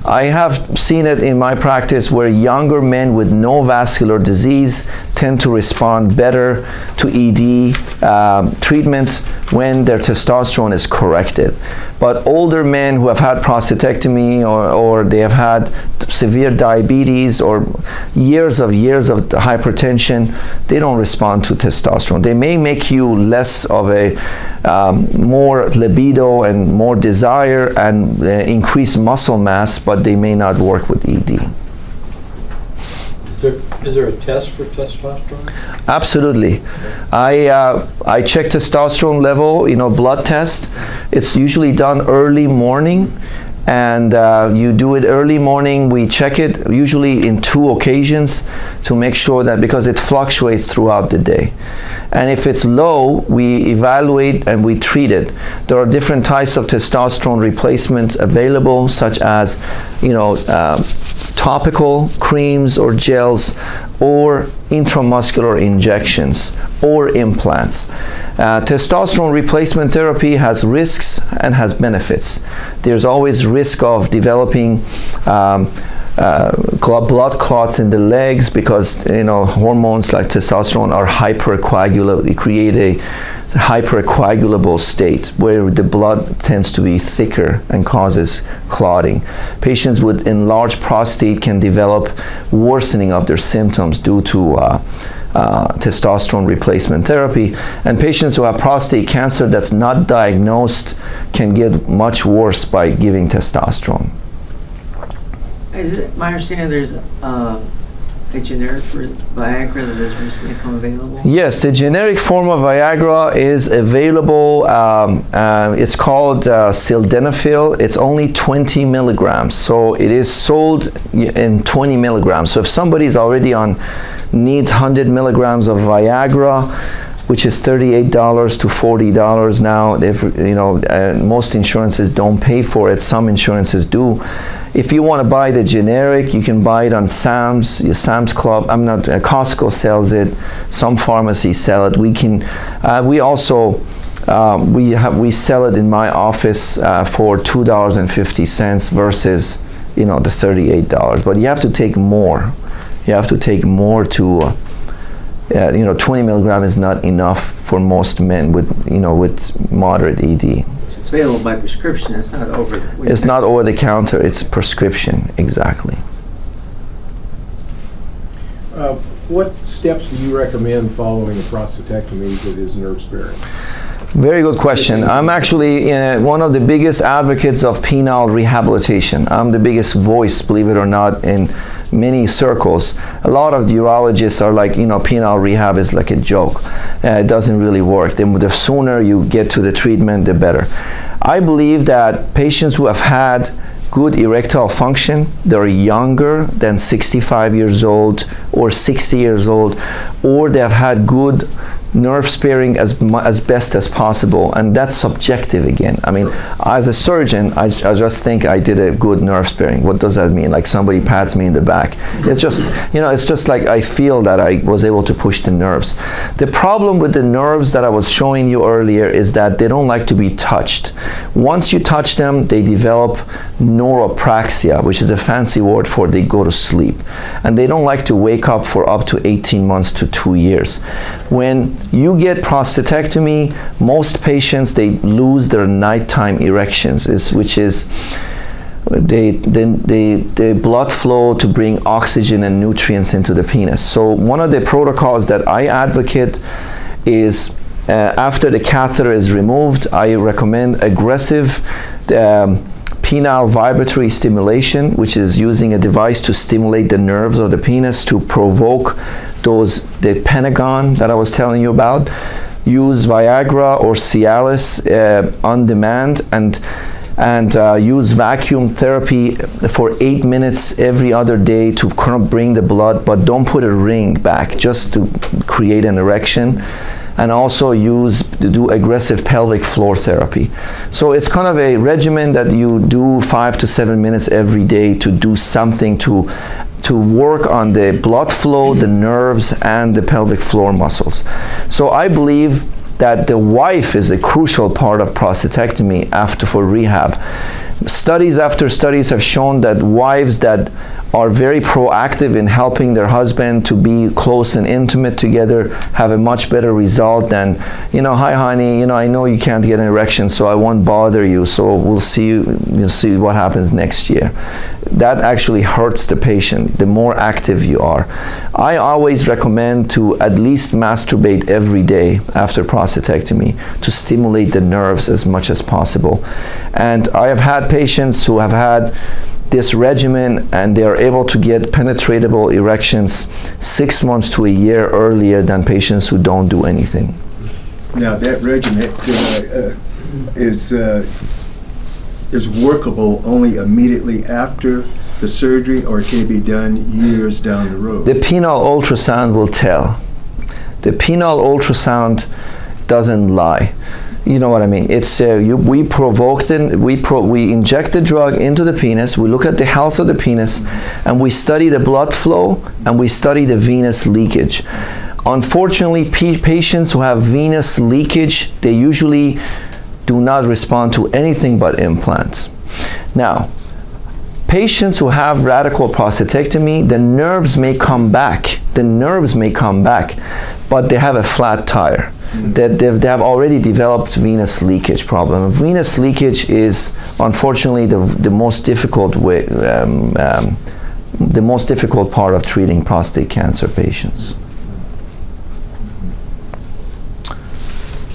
I have seen it in my practice where younger men with no vascular disease tend to respond better to ED treatment when their testosterone is corrected. But older men who have had prostatectomy or they have had severe diabetes or years of hypertension, they don't respond to testosterone. They may make you less of a more libido and more desire and increase muscle mass, but they may not work with ED. Is there a test for testosterone? Absolutely. I check testosterone level, blood test. It's usually done early morning, and you do it early morning. We check it usually in 2 occasions to make sure that, because it fluctuates throughout the day. And if it's low, we evaluate and we treat it. There are different types of testosterone replacement available, such as, topical creams or gels, or intramuscular injections or implants. Testosterone replacement therapy has risks and has benefits. There's always risk of developing blood clots in the legs because hormones like testosterone are hypercoagulable. They create a hypercoagulable state where the blood tends to be thicker and causes clotting. Patients with enlarged prostate can develop worsening of their symptoms due to testosterone replacement therapy, and patients who have prostate cancer that's not diagnosed can get much worse by giving testosterone. Is it my understanding there's a generic for Viagra that has recently come available? Yes, the generic form of Viagra is available. It's called sildenafil. It's only 20 milligrams, so it is sold in 20 milligrams. So if somebody is already needs 100 milligrams of Viagra, which is $38 to $40 now. Most insurances don't pay for it. Some insurances do. If you want to buy the generic, you can buy it on Sam's Club. Costco sells it. Some pharmacies sell it. We sell it in my office for $2.50 versus the $38. But you have to take more. You have to take more to. 20 milligram is not enough for most men with moderate ED. It's available by prescription. It's not over. It's not over the counter. It's prescription, exactly. What steps do you recommend following a prostatectomy that is nerve sparing? Very good question. I'm actually one of the biggest advocates of penile rehabilitation. I'm the biggest voice, believe it or not, in many circles. A lot of the urologists are like, penile rehab is like a joke. It doesn't really work. The sooner you get to the treatment, the better. I believe that patients who have had good erectile function, they're younger than 65 years old or 60 years old, or they have had good nerve sparing as best as possible, and that's subjective again. As a surgeon, I just think I did a good nerve sparing. What does that mean? Like somebody pats me in the back. It's just, it's just like I feel that I was able to push the nerves. The problem with the nerves that I was showing you earlier is that they don't like to be touched. Once you touch them, they develop neuropraxia, which is a fancy word for they go to sleep. And they don't like to wake up for up to 18 months to 2 years. When you get prostatectomy, most patients, they lose their nighttime erections, which is the blood flow to bring oxygen and nutrients into the penis. So one of the protocols that I advocate is after the catheter is removed, I recommend aggressive penile vibratory stimulation, which is using a device to stimulate the nerves of the penis to provoke the pentagon that I was telling you about. Use Viagra or Cialis on demand, and use vacuum therapy for 8 minutes every other day to kind of bring the blood, but don't put a ring back, just to create an erection. And also do aggressive pelvic floor therapy. So it's kind of a regimen that you do 5 to 7 minutes every day to do something to work on the blood flow, the nerves, and the pelvic floor muscles. So I believe that the wife is a crucial part of prostatectomy for rehab. Studies after studies have shown that wives that are very proactive in helping their husband to be close and intimate together have a much better result than, hi honey, I know you can't get an erection, so I won't bother you, so you'll see what happens next year. That actually hurts the patient the more active you are. I always recommend to at least masturbate every day after prostatectomy to stimulate the nerves as much as possible. And I have had patients who have had this regimen and they are able to get penetratable erections 6 months to a year earlier than patients who don't do anything. Now that regimen is workable only immediately after the surgery, or it can be done years down the road? The penile ultrasound will tell. The penile ultrasound doesn't lie. You know what I mean? It's we inject the drug into the penis, we look at the health of the penis, and we study the blood flow, and we study the venous leakage. Unfortunately, patients who have venous leakage, they usually do not respond to anything but implants. Now, patients who have radical prostatectomy, the nerves may come back, but they have a flat tire. That they have already developed venous leakage problem. Venous leakage is unfortunately the most difficult way, the most difficult part of treating prostate cancer patients.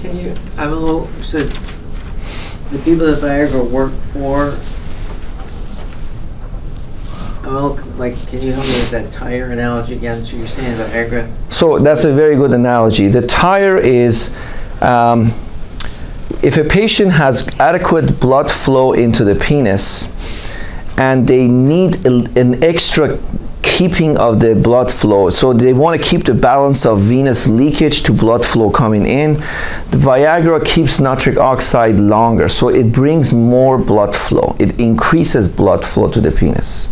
Can you? I'm a little. So the people that Viagra work for. Can you help me with that tire analogy again? So you're saying Viagra? So that's a very good analogy. The tire is, if a patient has adequate blood flow into the penis and they need an extra keeping of the blood flow, so they want to keep the balance of venous leakage to blood flow coming in, the Viagra keeps nitric oxide longer, so it brings more blood flow. It increases blood flow to the penis.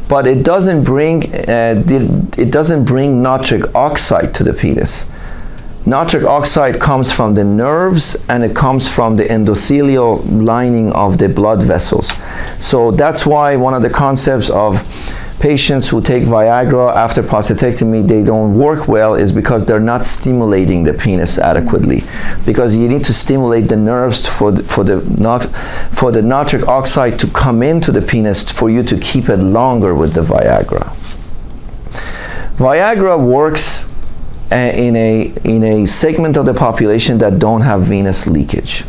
But it doesn't bring nitric oxide to the penis. Nitric oxide comes from the nerves and it comes from the endothelial lining of the blood vessels. So that's why one of the concepts of patients who take Viagra after prostatectomy, they don't work well, is because they're not stimulating the penis adequately. Because you need to stimulate the nerves for the nitric oxide to come into the penis for you to keep it longer with the Viagra. Viagra works in a segment of the population that don't have venous leakage.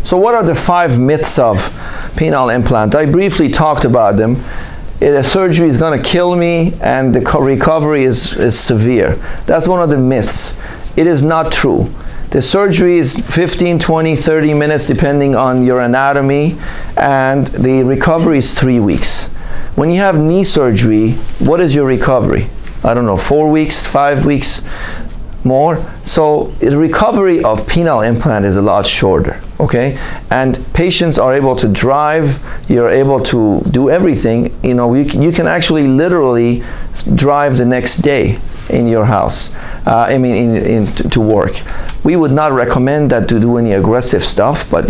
So what are the 5 myths of penile implant? I briefly talked about them. The surgery is going to kill me and the recovery is severe. That's one of the myths. It is not true. The surgery is 15, 20, 30 minutes depending on your anatomy, and the recovery is 3 weeks. When you have knee surgery, what is your recovery? I don't know, 4 weeks, 5 weeks? More. So the recovery of penile implant is a lot shorter, okay? And patients are able to drive, you're able to do everything. You can actually literally drive the next day in your house, to work. We would not recommend that to do any aggressive stuff, but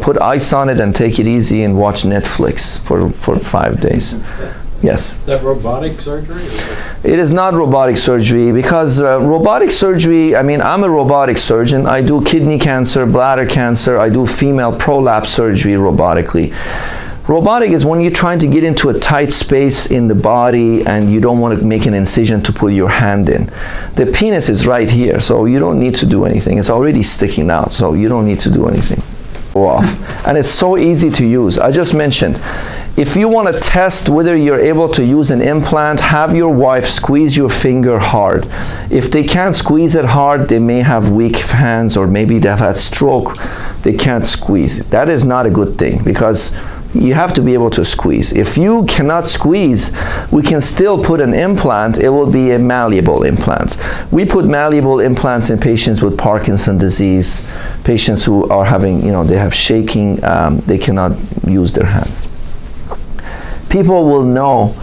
put ice on it and take it easy and watch Netflix for 5 days. Yes. Is that robotic surgery? It is not robotic surgery, because robotic surgery, I'm a robotic surgeon. I do kidney cancer, bladder cancer, I do female prolapse surgery robotically. Robotic is when you're trying to get into a tight space in the body and you don't want to make an incision to put your hand in. The penis is right here, so you don't need to do anything. It's already sticking out, so you don't need to do anything. Go off. And it's so easy to use. I just mentioned, if you want to test whether you're able to use an implant, have your wife squeeze your finger hard. If they can't squeeze it hard, they may have weak hands, or maybe they've had stroke. They can't squeeze. That is not a good thing, because you have to be able to squeeze. If you cannot squeeze, we can still put an implant. It will be a malleable implant. We put malleable implants in patients with Parkinson's disease, patients who are having, they have shaking, they cannot use their hands. People will know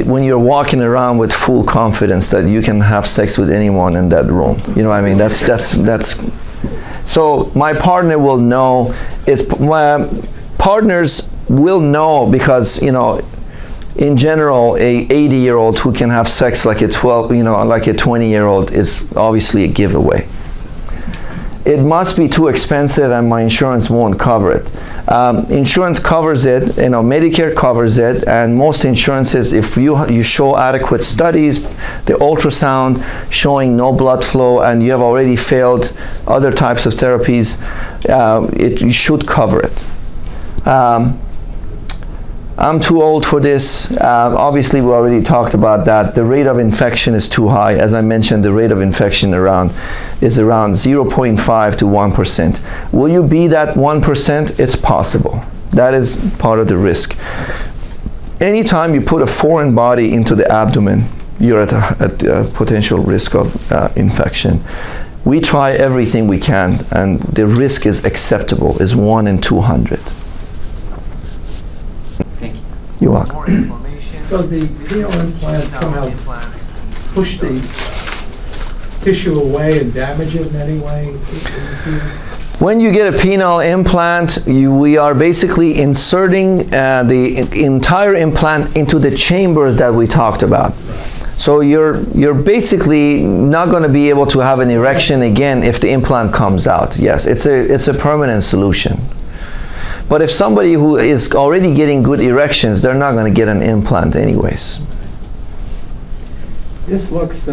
when you're walking around with full confidence that you can have sex with anyone in that room. You know what I mean? That's so my partner will know. Partners will know because, in general, a 80-year-old who can have sex like a 20-year-old is obviously a giveaway. It must be too expensive and my insurance won't cover it. Insurance covers it, Medicare covers it, and most insurances, if you show adequate studies, the ultrasound showing no blood flow and you have already failed other types of therapies, you should cover it. I'm too old for this. Obviously, we already talked about that. The rate of infection is too high. As I mentioned, the rate of infection is around 0.5 to 1%. Will you be that 1%? It's possible. That is part of the risk. Anytime you put a foreign body into the abdomen, you're at a potential risk of infection. We try everything we can, and the risk is acceptable, is 1 in 200. You're welcome. More inflammation. Does the penile implant somehow push the tissue away and damage it in any way? When you get a penile implant, we are basically inserting the entire implant into the chambers that we talked about. So you're basically not going to be able to have an erection again if the implant comes out. Yes, it's a permanent solution. But if somebody who is already getting good erections, they're not going to get an implant anyways. This looks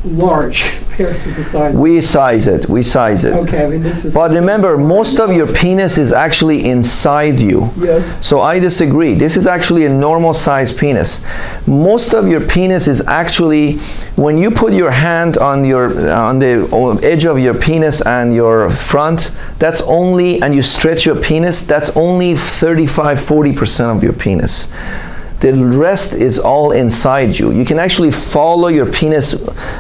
large compared to the size. We size it. Okay, I mean this is. But remember, most of your penis is actually inside you. Yes. So I disagree. This is actually a normal size penis. Most of your penis is actually, when you put your hand on the edge of your penis and your front, that's only, and you stretch your penis, that's only 35–40% of your penis. The rest is all inside you. You can actually follow your penis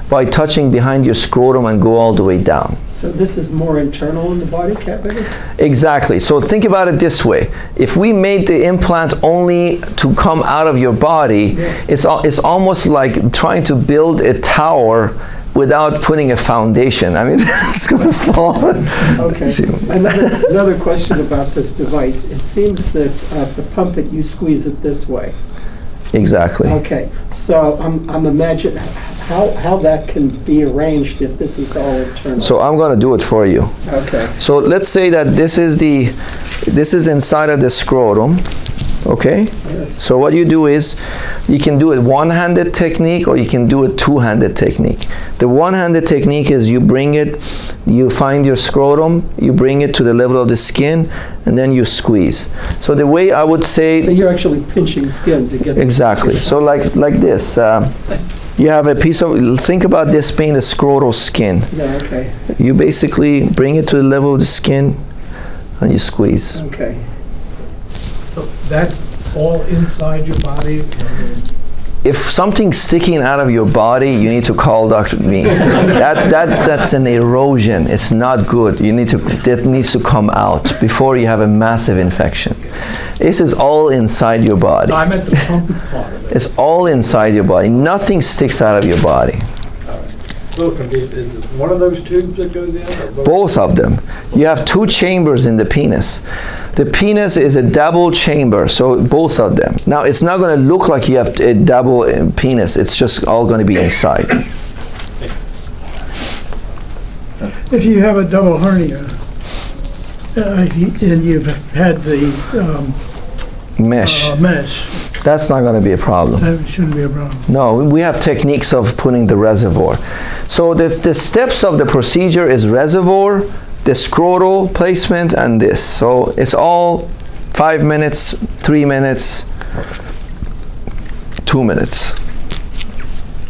by touching behind your scrotum and go all the way down. So this is more internal in the body cavity? Exactly. So think about it this way. If we made the implant only to come out of your body, yeah, it's almost like trying to build a tower without putting a foundation. I mean, it's going to fall. Okay. Another question about this device. It seems that to pump it, you squeeze it this way. Exactly. Okay. So I'm imagining how that can be arranged if this is all internal. So I'm going to do it for you. Okay. So let's say that this is inside of the scrotum. Okay? Yes. So what you do is, you can do a one-handed technique or you can do a two-handed technique. The one-handed technique is you find your scrotum, you bring it to the level of the skin, and then you squeeze. So the way I would say... So you're actually pinching skin to get... Exactly. So like this. You have a piece of... Think about this being the scrotal skin. Yeah, okay. You basically bring it to the level of the skin and you squeeze. Okay. So that's all inside your body? If something's sticking out of your body, you need to call Dr. Me. That's an erosion. It's not good. That needs to come out before you have a massive infection. This is all inside your body. No, I meant the pump part of it. It's all inside your body. Nothing sticks out of your body. So is it one of those tubes that goes in? Both of them. You have two chambers in the penis. The penis is a double chamber, so both of them. Now, it's not going to look like you have a double penis. It's just all going to be inside. If you have a double hernia, And you've had the Mesh. mesh. That's not going to be a problem. That shouldn't be a problem. No, we have techniques of putting the reservoir. So the steps of the procedure is reservoir, the scrotal placement, and this. So it's all 5 minutes, 3 minutes, 2 minutes.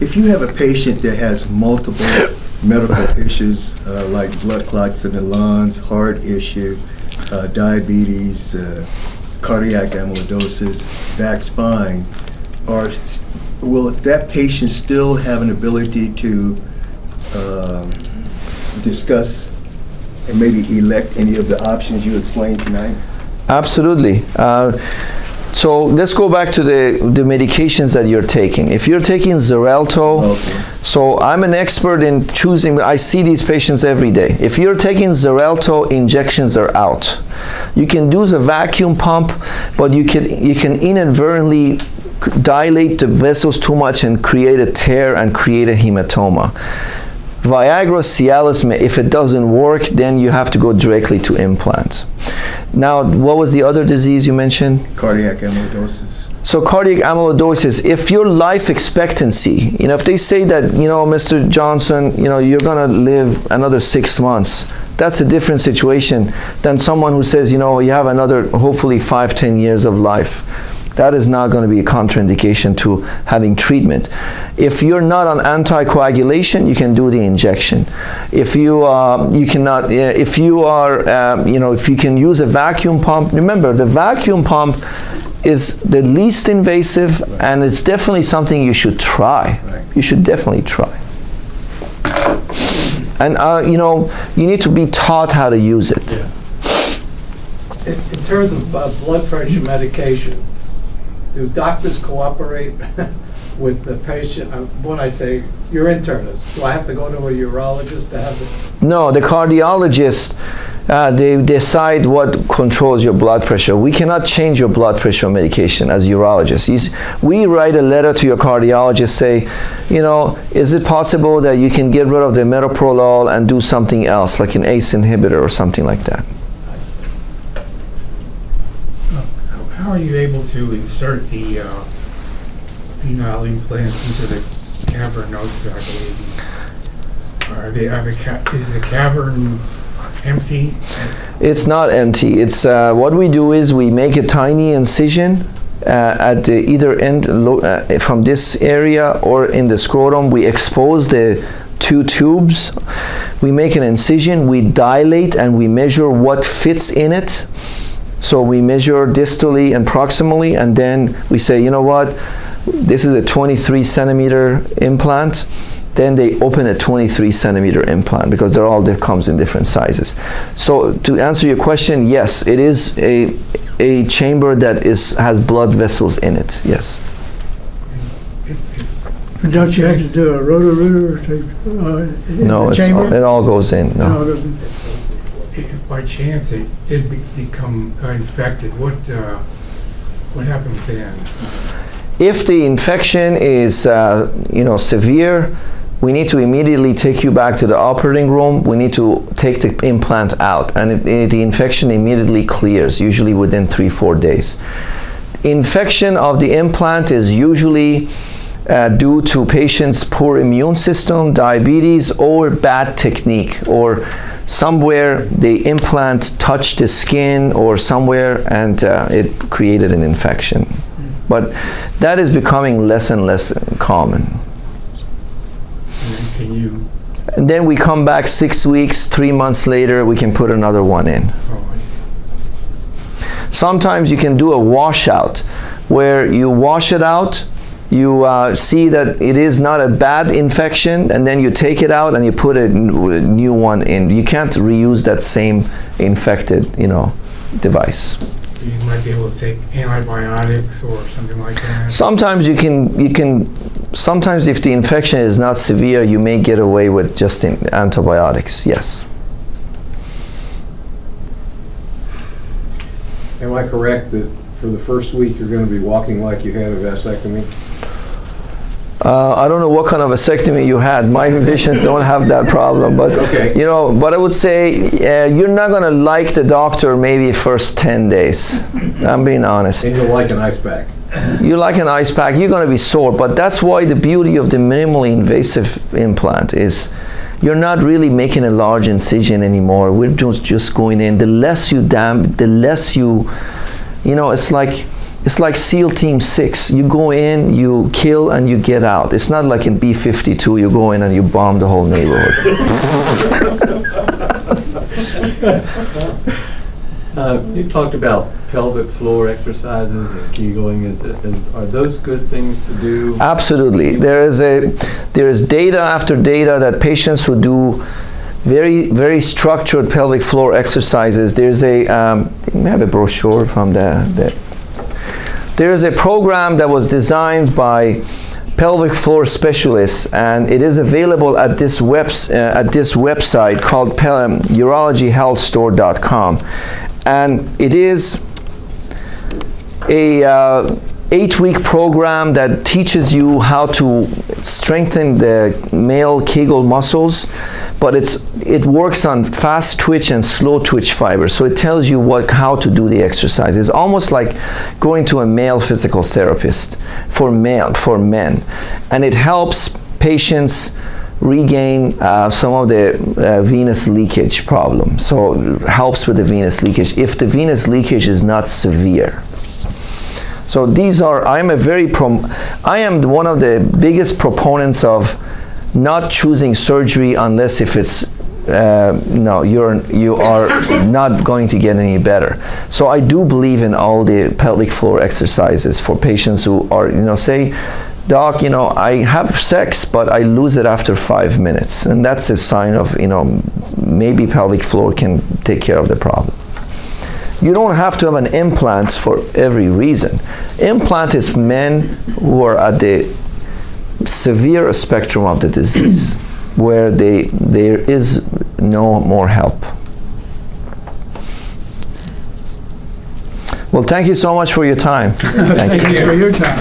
If you have a patient that has multiple medical issues like blood clots in the lungs, heart issue, diabetes, cardiac amyloidosis, back spine, will that patient still have an ability to discuss and maybe elect any of the options you explained tonight? Absolutely. So let's go back to the medications that you're taking. If you're taking Xarelto, Okay. so I'm an expert in choosing, I see these patients every day. If you're taking Xarelto, injections are out. You can do the vacuum pump, but you can inadvertently dilate the vessels too much and create a tear and create a hematoma. Viagra, Cialis, if it doesn't work, then you have to go directly to implant. Now, what was the other disease you mentioned? Cardiac amyloidosis. So cardiac amyloidosis, if your life expectancy, if they say that, Mr. Johnson, you're gonna live another 6 months, that's a different situation than someone who says, you have another, hopefully 5-10 years of life. That is not going to be a contraindication to having treatment. If you're not on anticoagulation, you can do the injection. If you cannot, if you are, if you can use a vacuum pump. Remember, the vacuum pump is the least invasive, and it's definitely something you should try. You should definitely try. And you need to be taught how to use it. In terms of blood pressure medication, do doctors cooperate with the patient? When I say you're internist, do I have to go to a urologist to have it? No, the cardiologist, they decide what controls your blood pressure. We cannot change your blood pressure medication as urologists. We write a letter to your cardiologist, say, is it possible that you can get rid of the metoprolol and do something else, like an ACE inhibitor or something like that? How are you able to insert the penile implants into the cavernosa, I believe? Is the cavern empty? It's not empty. It's what we do is we make a tiny incision at the either end from this area or in the scrotum. We expose the 2 tubes. We make an incision. We dilate and we measure what fits in it. So we measure distally and proximally, and then we say, you know what, this is a 23 centimeter implant. Then they open a 23 centimeter implant because they're all comes in different sizes. So to answer your question, yes, it is a chamber that has blood vessels in it. Yes. Don't you have to do a roto-rooter in the chamber? It all goes in. No. No, it doesn't. If by chance it did become infected, what happens then? If the infection is severe, we need to immediately take you back to the operating room. We need to take the implant out, and the infection immediately clears, usually within 3-4 days. Infection of the implant is usually due to patients' poor immune system, diabetes, or bad technique, or somewhere the implant touched the skin or somewhere and it created an infection. But that is becoming less and less common. And then we come back 6 weeks, 3 months later, we can put another one in. Oh, I see. Sometimes you can do a washout where you wash it out, you see that it is not a bad infection, and then you take it out and you put a new one in. You can't reuse that same infected, device. You might be able to take antibiotics or something like that. Sometimes you can. Sometimes if the infection is not severe, you may get away with just antibiotics. Yes. Am I correct that for the first week you're going to be walking like you had a vasectomy? I don't know what kind of vasectomy you had. My patients don't have that problem, but Okay. you know. But I would say you're not gonna like the doctor maybe first 10 days. I'm being honest. And you'll like an ice pack. You like an ice pack, you're gonna be sore. But that's why the beauty of the minimally invasive implant is you're not really making a large incision anymore. We're just going in. The less you the less you know, it's like SEAL Team 6. You go in, you kill, and you get out. It's not like in B-52, you go in and you bomb the whole neighborhood. You talked about pelvic floor exercises and Kegling. Are those good things to do? Absolutely. There is data after data that patients who do very structured pelvic floor exercises. There's a we have a brochure from there is a program that was designed by pelvic floor specialists, and it is available at this website called urologyhealthstore.com, and it is a 8-week program that teaches you how to strengthen the male Kegel muscles, but it works on fast twitch and slow twitch fibers. So it tells you how to do the exercise. It's almost like going to a male physical therapist for men, and it helps patients regain some of the venous leakage problem. So it helps with the venous leakage if the venous leakage is not severe. So these are, I am one of the biggest proponents of not choosing surgery unless if it's, no, you are not going to get any better. So I do believe in all the pelvic floor exercises for patients who are, say, doc, I have sex, but I lose it after 5 minutes. And that's a sign of, maybe pelvic floor can take care of the problem. You don't have to have an implant for every reason. Implant is men who are at the severe spectrum of the disease, where there is no more help. Well, thank you so much for your time. Thank you for your time.